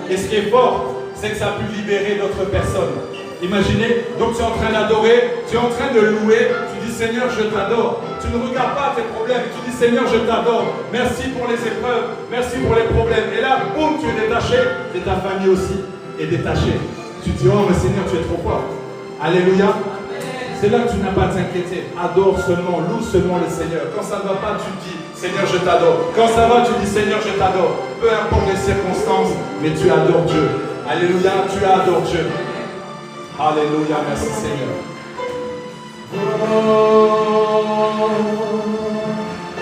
Et ce qui est fort, c'est que ça a pu libérer d'autres personnes. Imaginez, donc tu es en train d'adorer, tu es en train de louer, tu dis Seigneur, je t'adore. Tu ne regardes pas tes problèmes, tu dis Seigneur, je t'adore. Merci pour les épreuves, merci pour les problèmes. Et là, boum, tu es détaché, et ta famille aussi est détachée. Tu dis, oh mais Seigneur, tu es trop fort. Alléluia. C'est là que tu n'as pas à t'inquiéter. Adore seulement, loue seulement le Seigneur. Quand ça ne va pas, tu dis Seigneur, je t'adore. Quand ça va, tu dis Seigneur, je t'adore. Peu importe les circonstances, mais tu adores Dieu. Alléluia, tu adores Dieu. Alléluia, merci Seigneur.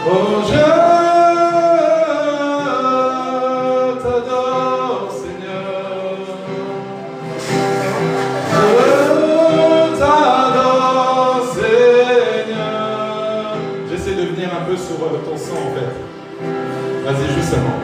Oh, je t'adore, Seigneur. Je t'adore, Seigneur. J'essaie de venir un peu sur ton son en fait. Vas-y, justement.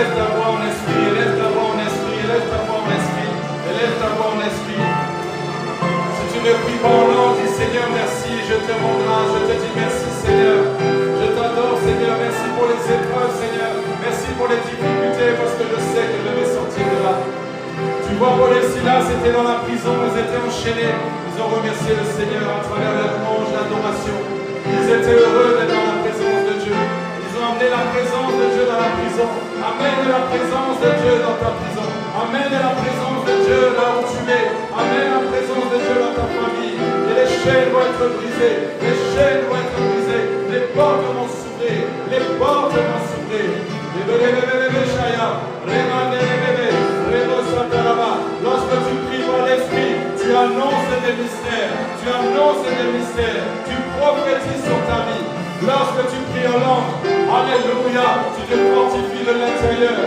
Élève ta voix en esprit, élève ta voix en esprit, élève ta voix en esprit, élève ta voix en esprit. Si tu ne pries pas en langue, dis Seigneur merci, je te rends grâce, je te dis merci Seigneur. Je t'adore Seigneur, merci pour les épreuves Seigneur, merci pour les difficultés parce que je sais que je vais sortir de là. Tu vois, Paul et Silas étaient dans la prison, ils étaient enchaînés, ils ont remercié le Seigneur à travers la louange, l'adoration. Ils étaient heureux d'être dans la présence de Dieu. Ils ont amené la présence de Dieu dans la prison. Amène la présence de Dieu dans ta prison. Amène la présence de Dieu là où tu es. Amène la présence de Dieu dans ta famille. Et les chaînes vont être brisées. Les chaînes vont être brisées. Les portes vont s'ouvrir. Les portes vont s'ouvrir. Lorsque tu pries par l'esprit, tu annonces des mystères, tu prophétises sur ta vie. Lorsque tu pries en langue, alléluia, tu te fortifies de l'intérieur,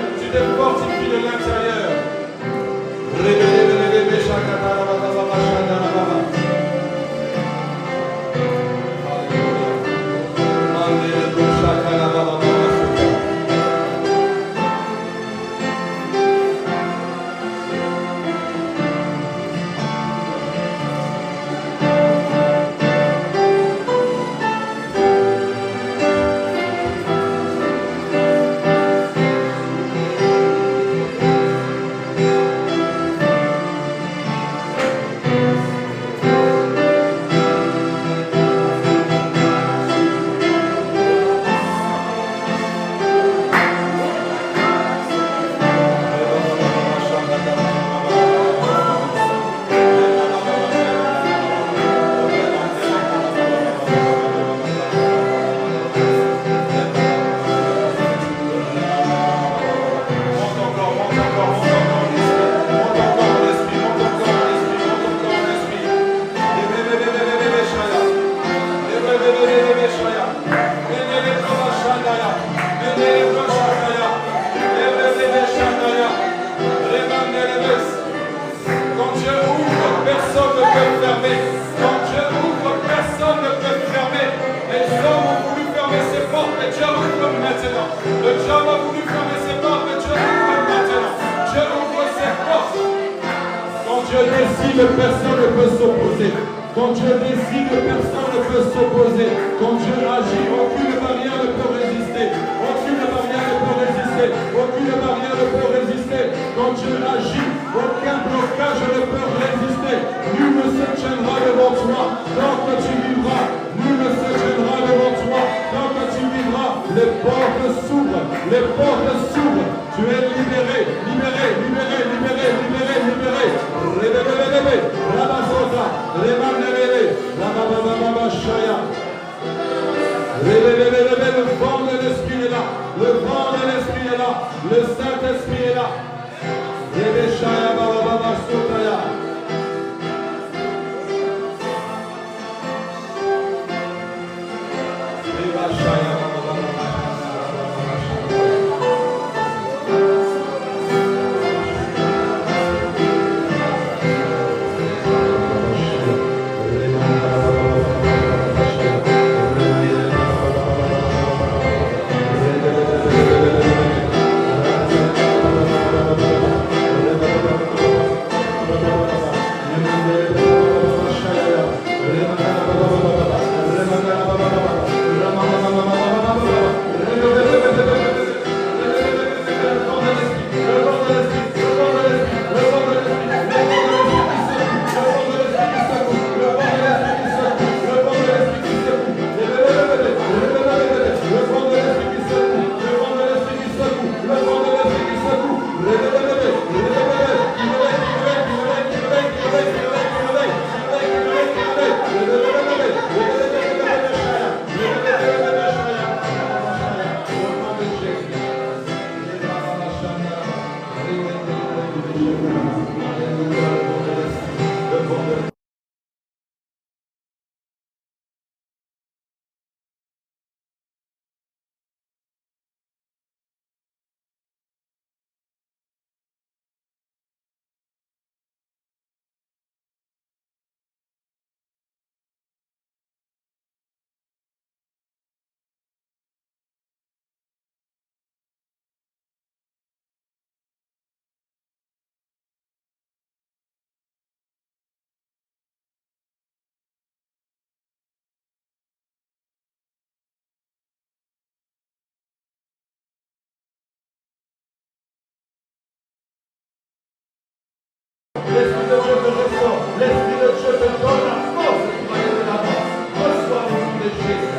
L'Esprit de Dieu te ressort. L'Esprit de Dieu te donne la force pour aller de l'avant. Reçois le nom de Jésus.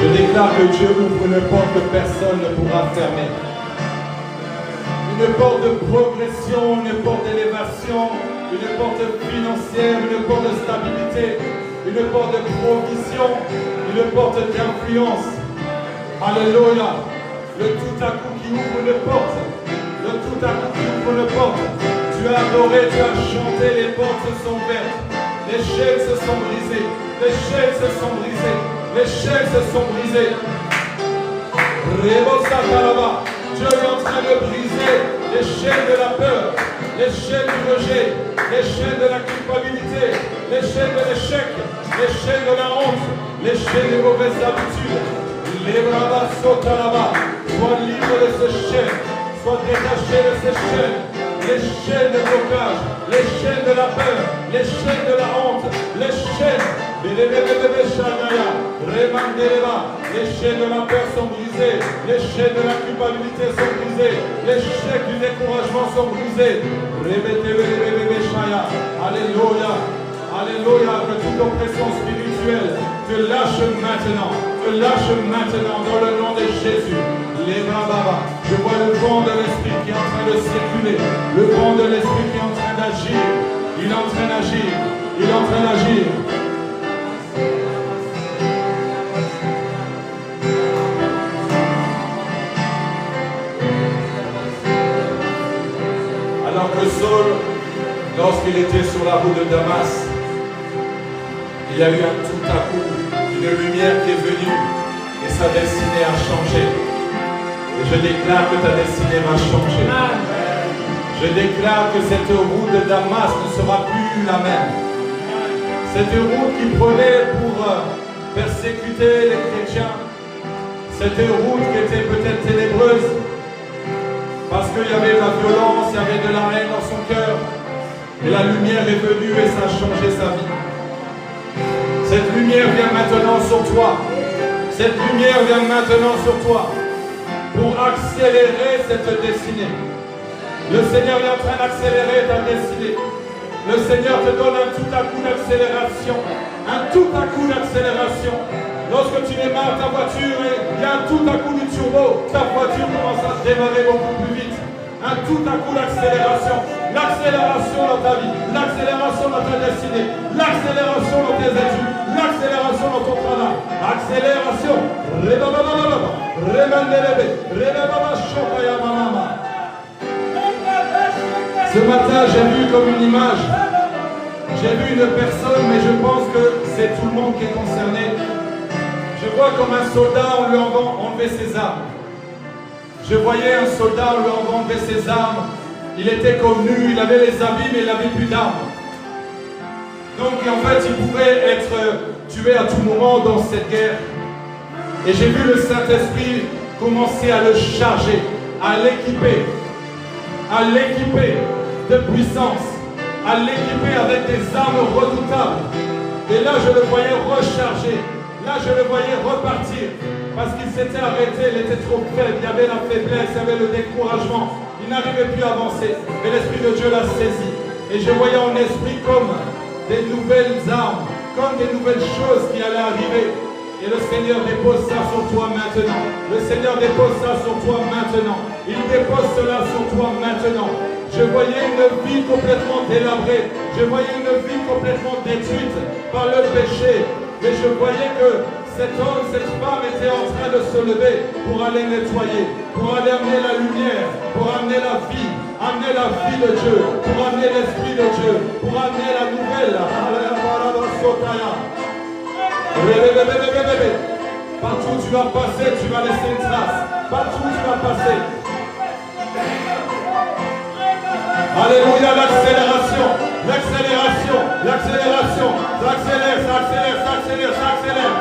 Je déclare que Dieu ouvre une porte que personne ne pourra fermer. Une porte de progression, une porte d'élévation, une porte financière, une porte de stabilité, une porte de provision, une porte d'influence. Alléluia. Le tout à coup qui ouvre une porte. Le tout à coup qui ouvre une porte. Tu as adoré, tu as chanté, les portes se sont ouvertes. Les chaînes se sont brisées. Les chaînes se sont brisées. Les chaînes se sont brisées. Dieu est en train de briser les chaînes de la peur, les chaînes du rejet, les chaînes de la culpabilité, les chaînes de l'échec, les chaînes de la honte, les chaînes des mauvaises habitudes. Les bras sautent là-bas. Sois libre de ces chaînes, sois détaché de ces chaînes. Les chaînes de blocage, les chaînes de la peur, les chaînes de la honte, les chaînes. Les chaînes de la peur sont brisées, les chaînes de la culpabilité sont brisées, les chaînes du découragement sont brisées. Alléluia, alléluia, que toute oppression spirituelle te lâche maintenant dans le nom de Jésus. Les baba, je vois le vent de l'esprit qui est en train de circuler, le vent de l'esprit qui est en train d'agir, il est en train d'agir, il est en train d'agir. Alors que Saul, lorsqu'il était sur la route de Damas, il y a eu un tout à coup, une lumière qui est venue et sa destinée a changé. Et je déclare que ta destinée va changer. Je déclare que cette route de Damas ne sera plus la même. Cette route qui prenait pour persécuter les chrétiens, cette route qui était peut-être ténébreuse, parce qu'il y avait de la violence, il y avait de la haine dans son cœur. Et la lumière est venue et ça a changé sa vie. Cette lumière vient maintenant sur toi. Cette lumière vient maintenant sur toi pour accélérer cette destinée. Le Seigneur est en train d'accélérer ta destinée. Le Seigneur te donne un tout à coup d'accélération. Un tout à coup d'accélération. Lorsque tu démarres ta voiture et il y a un tout à coup du turbo, ta voiture commence à démarrer beaucoup plus vite. Un tout à coup d'accélération. L'accélération dans ta vie, l'accélération dans ta destinée, l'accélération dans tes études, l'accélération dans ton travail. Accélération. Ce matin, j'ai vu comme une image. J'ai vu une personne, mais je pense que c'est tout le monde qui est concerné. Je vois comme un soldat, on lui enlevait ses armes. Je voyais un soldat, on lui enlevait ses armes. Il était comme nu, il avait les habits, mais il n'avait plus d'armes. Donc en fait, il pouvait être tué à tout moment dans cette guerre. Et j'ai vu le Saint-Esprit commencer à le charger, à l'équiper de puissance, à l'équiper avec des armes redoutables. Et là, je le voyais recharger. Là, je le voyais repartir parce qu'il s'était arrêté, il était trop faible, il y avait la faiblesse, il y avait le découragement. Il n'arrivait plus à avancer, mais l'Esprit de Dieu l'a saisi. Et je voyais en esprit comme des nouvelles armes, comme des nouvelles choses qui allaient arriver. Et le Seigneur dépose ça sur toi maintenant. Le Seigneur dépose ça sur toi maintenant. Il dépose cela sur toi maintenant. Je voyais une vie complètement délabrée. Je voyais une vie complètement détruite par le péché. Mais je voyais que cet homme, cette femme était en train de se lever pour aller nettoyer, pour aller amener la lumière, pour amener la vie de Dieu, pour amener l'Esprit de Dieu, pour amener la nouvelle. Partout où tu vas passer, tu vas laisser une trace. Partout où tu vas passer. Alléluia, l'accélération, l'accélération, l'accélération, ça accélère, ça accélère, ça accélère, ça accélère.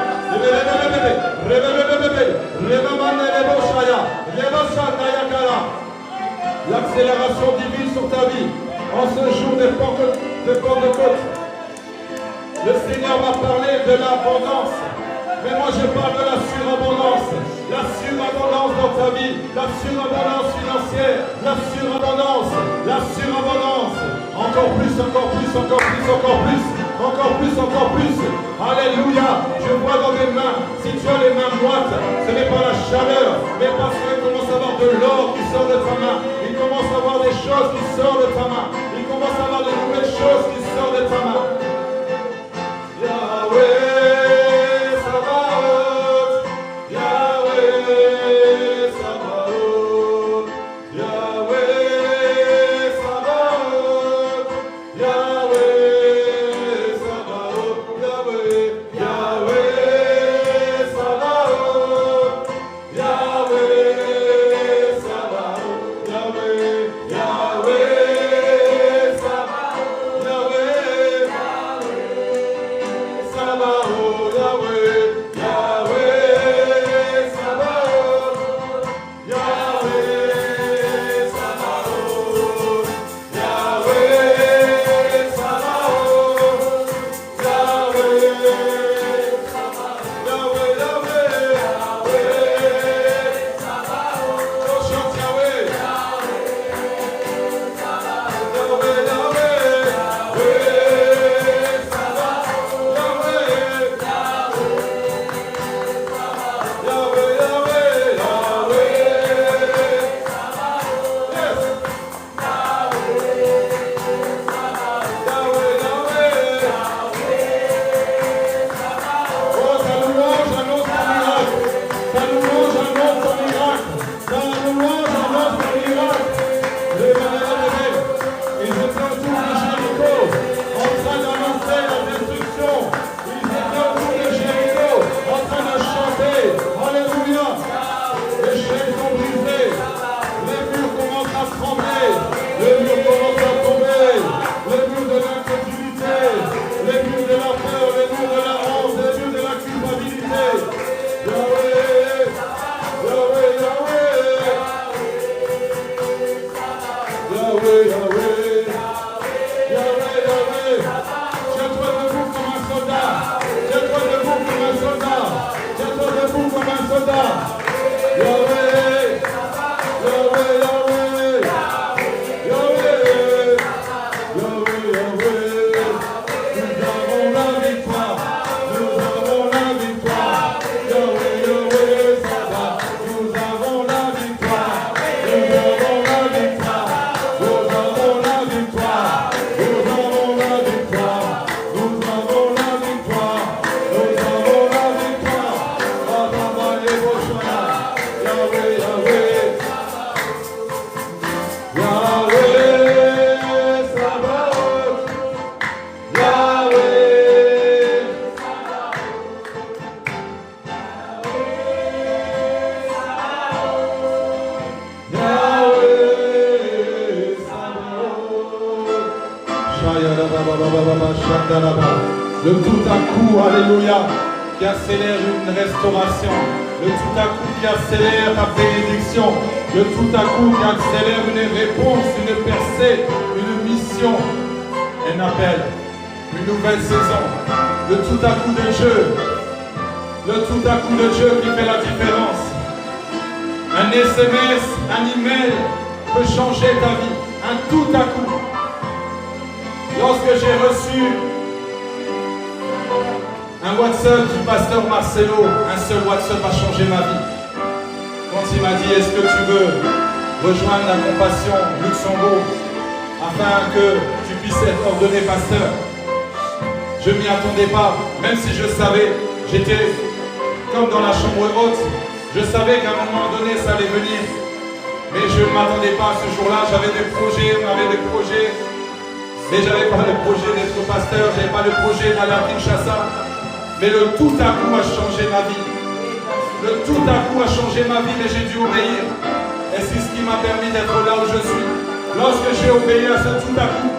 L'accélération divine sur ta vie, En ce jour de Pentecôte, le Seigneur m'a parlé de l'abondance. Mais moi je parle de la surabondance. La surabondance dans ta vie. La surabondance financière. La surabondance. La surabondance. Encore plus, encore plus, encore plus, encore plus. Encore plus, encore plus. Alléluia. Je vois dans mes mains. Si tu as les mains moites, ce n'est pas la chaleur, mais parce qu'il commence à avoir de l'or qui sort de ta main. Il commence à avoir des choses qui sortent de ta main. Il commence à avoir de nouvelles choses qui sortent de ta main. Yahweh. Le tout à coup, alléluia, qui accélère une restauration. Le tout à coup qui accélère ta bénédiction. Le tout à coup qui accélère une réponse, une percée, une mission. Un appel, une nouvelle saison. Le tout à coup de Dieu. Le tout à coup de Dieu qui fait la différence. Un SMS, un email peut changer ta vie. Un tout à coup. Lorsque j'ai reçu un WhatsApp du pasteur Marcelo, un seul WhatsApp a changé ma vie. Quand il m'a dit, est-ce que tu veux rejoindre la Compassion Luxembourg afin que tu puisses être ordonné pasteur? Je ne m'y attendais pas, même si je savais, j'étais comme dans la chambre haute. Je savais qu'à un moment donné, ça allait venir. Mais je ne m'attendais pas à ce jour-là. J'avais des projets, mais j'avais pas le projet d'être pasteur, j'avais pas le projet d'aller à Kinshasa. Mais le tout à coup a changé ma vie. Le tout à coup a changé ma vie, mais j'ai dû obéir. Et c'est ce qui m'a permis d'être là où je suis. Lorsque j'ai obéi à ce tout à coup,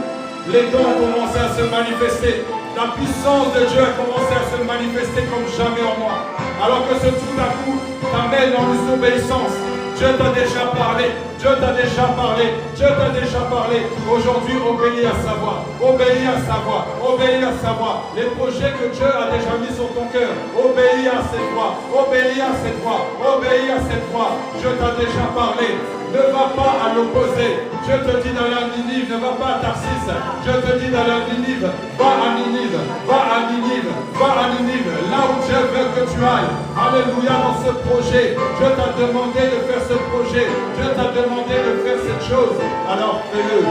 les dons ont commencé à se manifester. La puissance de Dieu a commencé à se manifester comme jamais en moi. Alors que ce tout à coup t'amène dans l'obéissance. Dieu t'a déjà parlé. Dieu t'a déjà parlé. Dieu t'a déjà parlé. Aujourd'hui, obéis à sa voix. Obéis à sa voix. Obéis à sa voix. Les projets que Dieu a déjà mis sur ton cœur, obéis à cette voix. Obéis à cette voix. Obéis à cette voix. Dieu t'a déjà parlé. Ne va pas à l'opposé. Dieu te dit dans la Ninive, ne va pas à Tarsis. Dieu te dit dans la Ninive, va à Ninive, va à Ninive, va à Ninive. Là où Dieu veut que tu ailles. Alléluia, dans ce projet. Dieu t'a demandé de faire ce projet. Dieu t'a demandé de faire cette chose. Alors fais-le.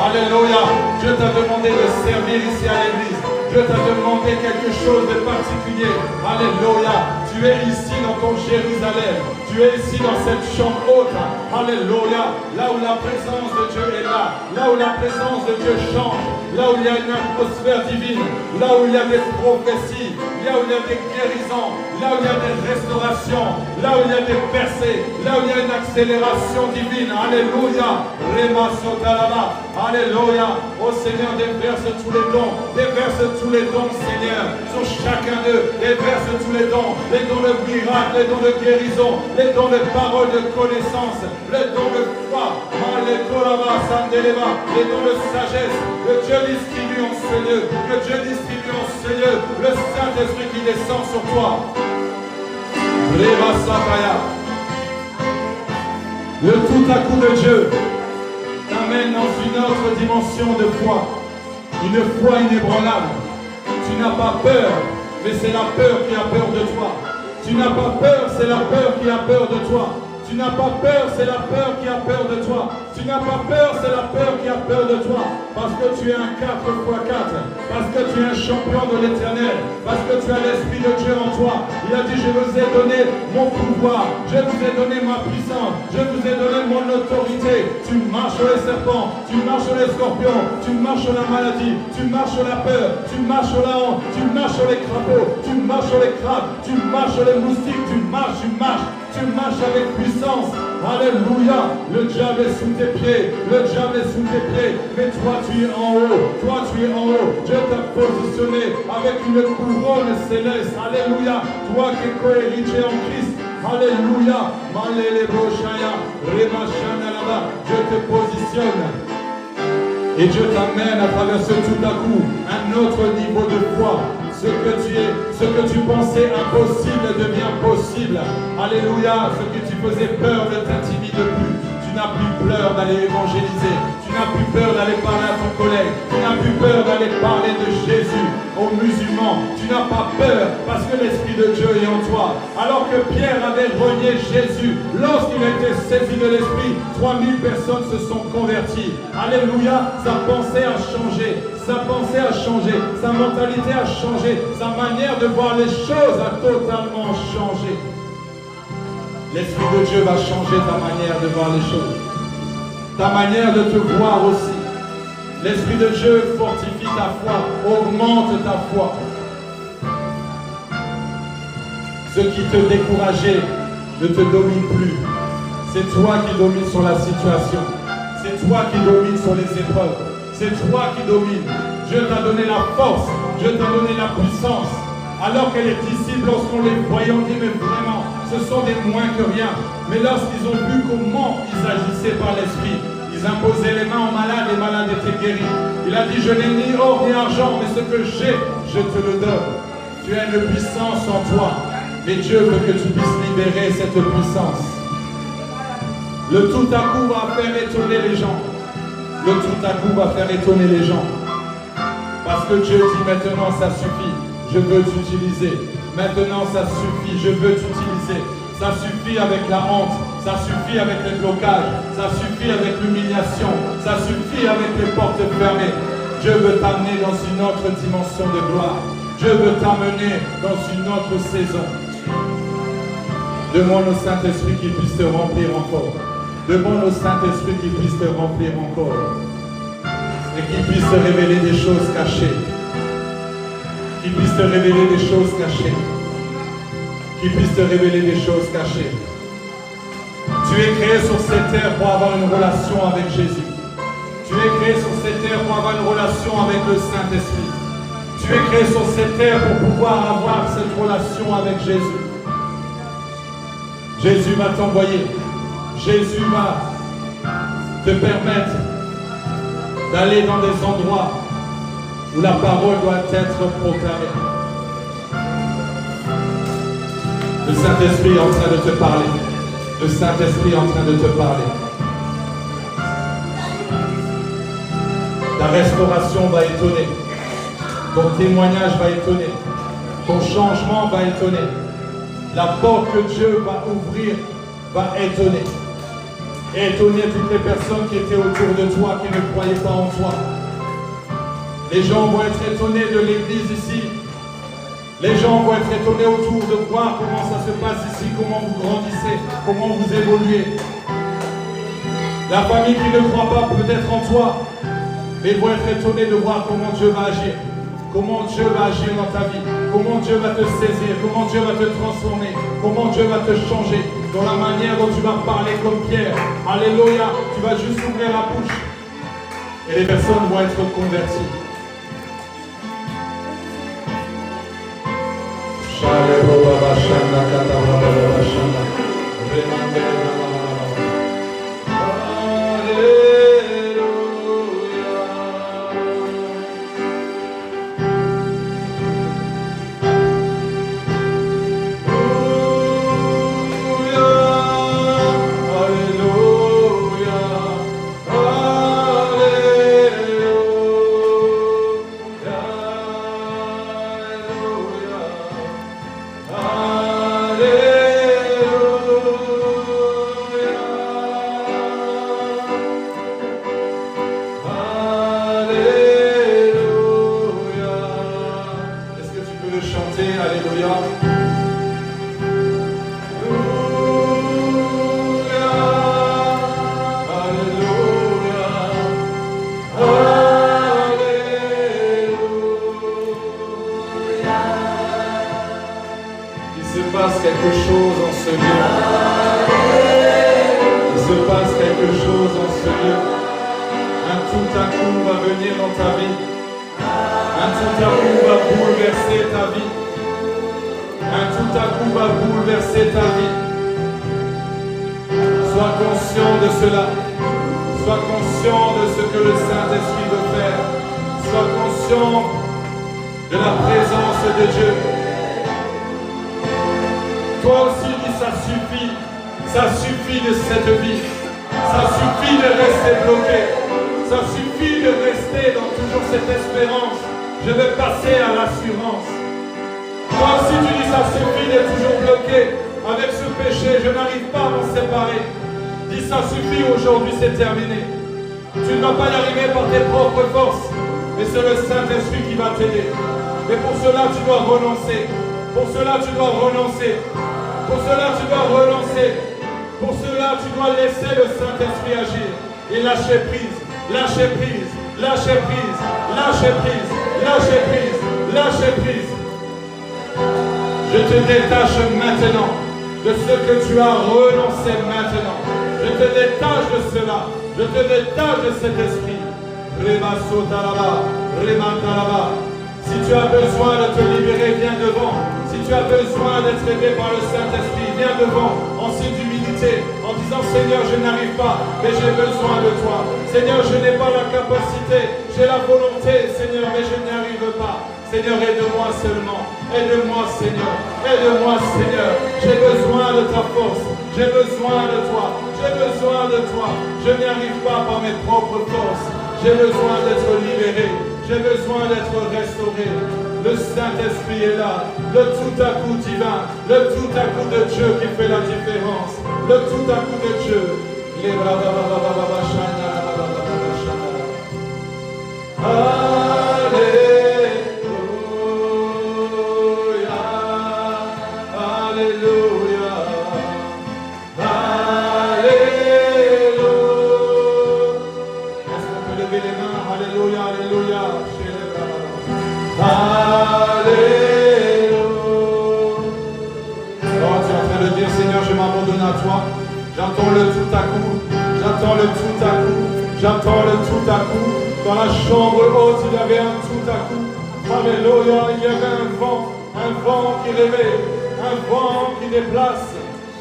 Alléluia. Dieu t'a demandé de servir ici à l'église. Dieu t'a demandé quelque chose de particulier. Alléluia. Tu es ici dans ton Jérusalem. Tu es ici dans cette chambre haute. Alléluia. Là où la présence de Dieu est là. Là où la présence de Dieu change. Là où il y a une atmosphère divine. Là où il y a des prophéties. Là où il y a des guérisons. Là où il y a des restaurations. Là où il y a des percées. Là où il y a une accélération divine. Alléluia. Réma Sotalaba. Alléluia. Ô Seigneur, déverse tous les dons. Déverse tous les dons, Seigneur. Sur chacun d'eux. Déverse tous les dons. Les dons de miracle, les dons de guérison, les dons de parole, de connaissance, les dons de foi, les dons de sagesse, que Dieu distribue en ce lieu, que Dieu distribue en ce lieu, le Saint-Esprit qui descend sur toi. Le tout à coup de Dieu t'amène dans une autre dimension de foi, une foi inébranlable. Tu n'as pas peur. Mais c'est la peur qui a peur de toi. Tu n'as pas peur, c'est la peur qui a peur de toi. Tu n'as pas peur, c'est la peur qui a peur de toi. Tu n'as pas peur, c'est la peur qui a peur de toi. Parce que tu es un 4x4. Parce que tu es un champion de l'éternel. Parce que tu as l'Esprit de Dieu en toi. Il a dit, je vous ai donné mon pouvoir. Je vous ai donné ma puissance. Je vous ai donné mon autorité. Tu marches sur les serpents. Tu marches sur les scorpions. Tu marches sur la maladie. Tu marches sur la peur. Tu marches sur la honte. Tu marches sur les crapauds. Tu marches sur les crabes. Tu marches sur les moustiques. Tu marches. Tu marches avec puissance. Alléluia. Le diable est sous tes pieds. Le diable est sous tes pieds. Mais toi, tu es en haut. Toi, tu es en haut. Dieu t'a positionné avec une couronne céleste. Alléluia. Toi qui es co-héritier en Christ. Alléluia. Dieu te positionne. Et Dieu t'amène à traverser tout à coup un autre niveau de foi. Ce que tu pensais impossible devient possible. Alléluia. Ce que tu faisais peur ne t'intimide plus. Tu n'as plus peur d'aller évangéliser. Tu n'as plus peur d'aller parler à ton collègue. Tu n'as plus peur d'aller parler de Jésus aux musulmans. Tu n'as pas peur parce que l'Esprit de Dieu est en toi. Alors que Pierre avait renié Jésus, lorsqu'il a été saisi de l'Esprit, 3000 personnes se sont converties. Alléluia. Sa pensée a changé. Sa pensée a changé. Sa mentalité a changé. Sa manière de voir les choses a totalement changé. L'Esprit de Dieu va changer ta manière de voir les choses. Ta manière de te voir aussi. L'Esprit de Dieu fortifie ta foi, augmente ta foi. Ce qui te décourageait ne te domine plus. C'est toi qui domines sur la situation. C'est toi qui domines sur les épreuves. C'est toi qui domines. Dieu t'a donné la force. Dieu t'a donné la puissance. Alors que les disciples, lorsqu'on les voyait, on dit, mais vraiment, ce sont des moins que rien. Mais lorsqu'ils ont vu comment ils agissaient par l'Esprit, ils imposaient les mains aux malades, les malades étaient guéris. Il a dit, je n'ai ni or ni argent, mais ce que j'ai, je te le donne. Tu as une puissance en toi. Et Dieu veut que tu puisses libérer cette puissance. Le tout à coup va faire étonner les gens. Le tout à coup va faire étonner les gens. Parce que Dieu dit maintenant ça suffit. Je veux t'utiliser. Maintenant ça suffit. Je veux t'utiliser. Ça suffit avec la honte. Ça suffit avec les blocages. Ça suffit avec l'humiliation. Ça suffit avec les portes fermées. Dieu veut t'amener dans une autre dimension de gloire. Dieu veut t'amener dans une autre saison. Demande au Saint-Esprit qu'il puisse te remplir encore. Demande au Saint-Esprit qu'il puisse te remplir encore. Et qu'il puisse te révéler des choses cachées. Qu'il puisse te révéler des choses cachées. Qu'il puisse te révéler des choses cachées. Tu es créé sur cette terre pour avoir une relation avec Jésus. Tu es créé sur cette terre pour avoir une relation avec le Saint-Esprit. Tu es créé sur cette terre pour pouvoir avoir cette relation avec Jésus. Jésus va t'envoyer. Jésus va te permettre d'aller dans des endroits où la parole doit être proclamée. Le Saint-Esprit est en train de te parler. Le Saint-Esprit est en train de te parler. Ta restauration va étonner. Ton témoignage va étonner. Ton changement va étonner. La porte que Dieu va ouvrir va étonner. Et étonner toutes les personnes qui étaient autour de toi, qui ne croyaient pas en toi. Les gens vont être étonnés de l'église ici. Les gens vont être étonnés autour de voir comment ça se passe ici, comment vous grandissez, comment vous évoluez. La famille qui ne croit pas peut-être en toi, mais ils vont être étonnés de voir comment Dieu va agir. Comment Dieu va agir dans ta vie. Comment Dieu va te saisir. Comment Dieu va te transformer. Comment Dieu va te changer. Dans la manière dont tu vas parler comme Pierre. Alléluia. Tu vas juste ouvrir la bouche. Et les personnes vont être converties.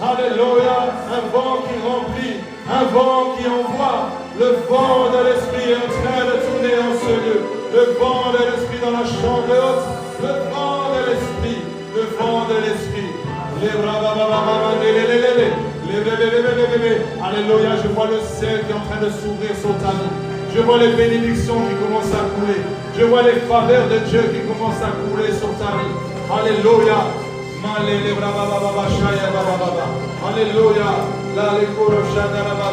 Alléluia, un vent qui remplit, un vent qui envoie. Le vent de l'Esprit est en train de tourner en ce lieu. Le vent de l'Esprit dans la chambre haute. Le vent de l'Esprit, le vent de l'Esprit. Alléluia, je vois le ciel qui est en train de s'ouvrir sur ta vie. Je vois les bénédictions qui commencent à couler. Je vois les faveurs de Dieu qui commencent à couler sur ta vie. Alléluia. Alléluia.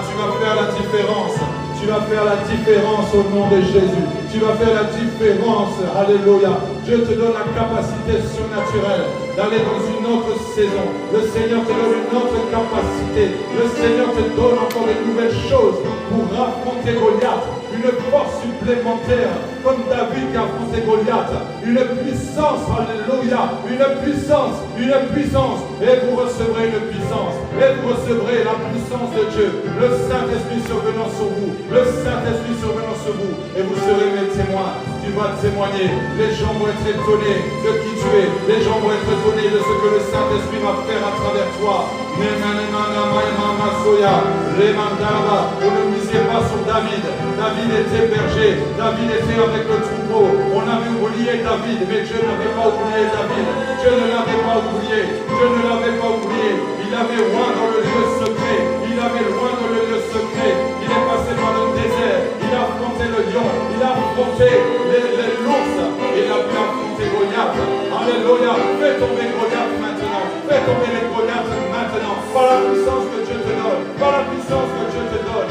Tu vas faire la différence. Tu vas faire la différence au nom de Jésus. Tu vas faire la différence. Alléluia. Dieu te donne la capacité surnaturelle d'aller dans une autre saison. Le Seigneur te donne une autre capacité. Le Seigneur te donne encore de nouvelles choses pour affronter Goliath. Une force supplémentaire, comme David qui a affronté Goliath. Une puissance, alléluia. Une puissance, une puissance. Et vous recevrez une puissance. Et vous recevrez la puissance de Dieu. Le Saint-Esprit survenant sur vous. Le Saint-Esprit survenant sur vous. Et vous serez mes témoins. Tu vas témoigner. Les gens vont être étonnés de qui tu es. Les gens vont être étonnés de ce que le Saint-Esprit va faire à travers toi. Vous ne misez pas sur David. David était berger. David était avec le troupeau. On avait oublié David, mais Dieu n'avait pas oublié David. Dieu ne l'avait pas oublié. Dieu ne l'avait pas oublié. Il avait loin dans le lieu secret. Il avait loin dans le lieu secret. Il est passé dans le désert. Il a affronté le lion. Il a affronté l'ours. Il a pu affronter Goliath. Alléluia. Fais tomber Goliath maintenant. Fais tomber les Goliath maintenant. Par la puissance que Dieu te donne. Par la puissance que Dieu te donne.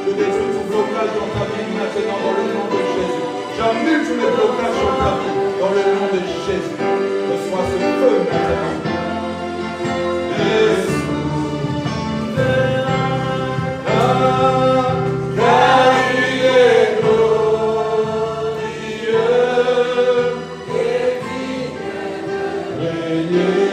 Je détruis tout blocage dans ta vie maintenant dans le nom de Jésus. J'annule tous les blocages dans ta vie dans le nom de Jésus. Reçois ce feu maintenant. Car il est glorieux et digne de régner.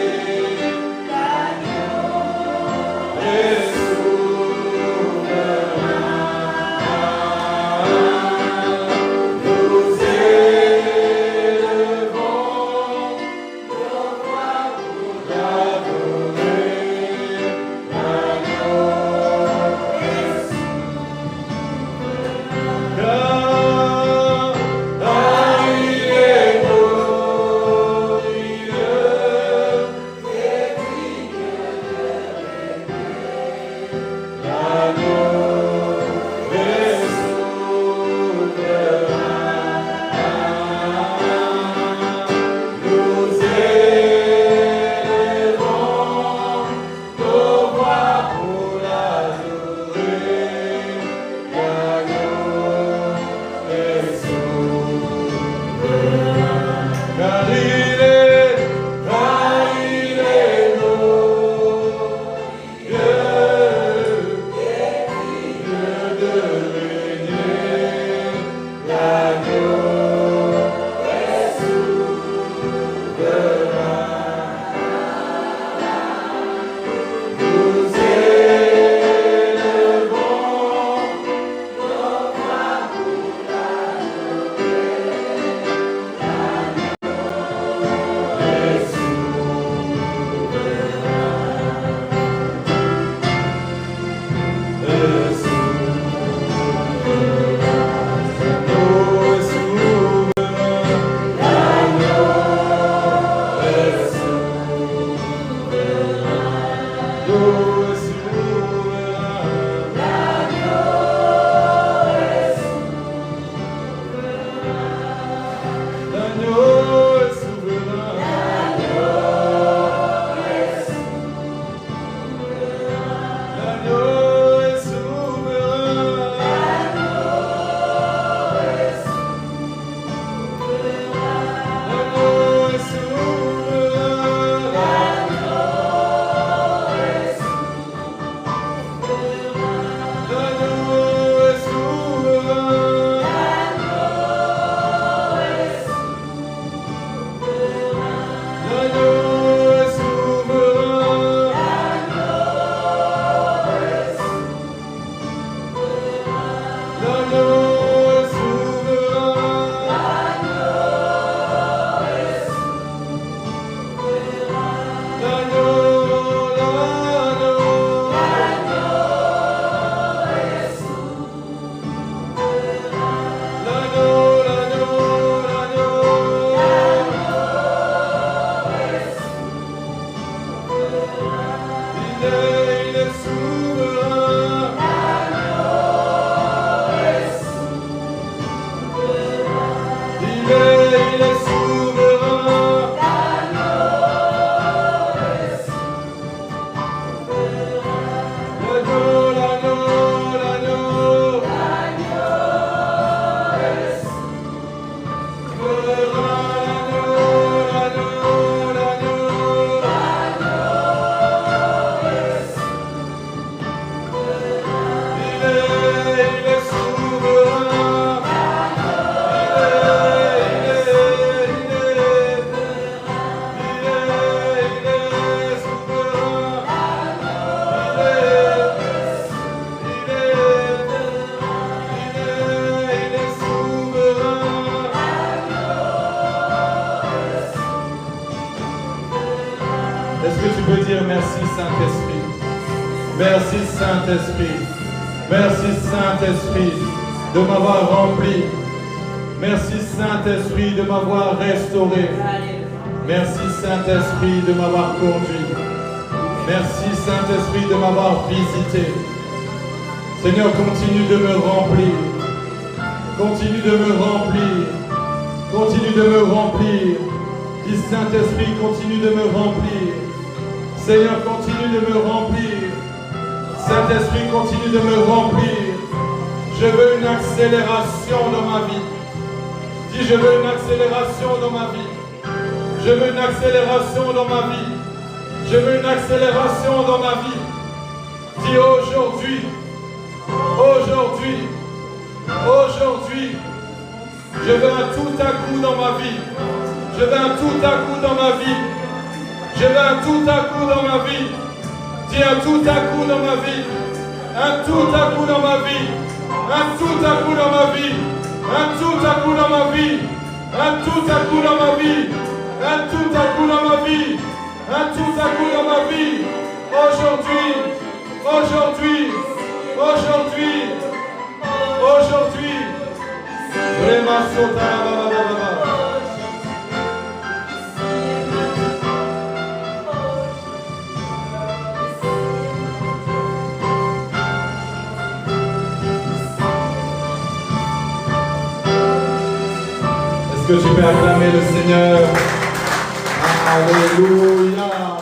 il est souverain. Il est souverain. Est-ce que tu peux dire merci Saint-Esprit? Merci Saint-Esprit. Merci Saint-Esprit de m'avoir rempli. Merci Saint-Esprit de m'avoir restauré. Merci Saint-Esprit de m'avoir conduit. Merci Saint-Esprit de m'avoir visité. Seigneur, continue de me remplir. Continue de me remplir. Continue de me remplir. Dis Saint-Esprit, continue de me remplir. Seigneur, continue de me remplir. Saint-Esprit, continue de me remplir. Je veux une accélération dans ma vie. Dis, je veux une accélération dans ma vie. Je veux une accélération dans ma vie. Je veux une accélération dans ma vie. Dis aujourd'hui, aujourd'hui, aujourd'hui, je veux un tout à coup dans ma vie. Je veux un tout à coup dans ma vie. Je veux un tout à coup dans ma vie. Dis un tout à coup dans ma vie. Un tout à coup dans ma vie. Un tout à coup dans ma vie. Un tout à coup dans ma vie. Un tout à coup dans ma vie. Un tout à coup dans ma vie. Un tout à coup dans ma vie. Aujourd'hui. Aujourd'hui. Aujourd'hui. Aujourd'hui. Vraiment sauter. Est-ce que tu peux acclamer le Seigneur? Alléluia.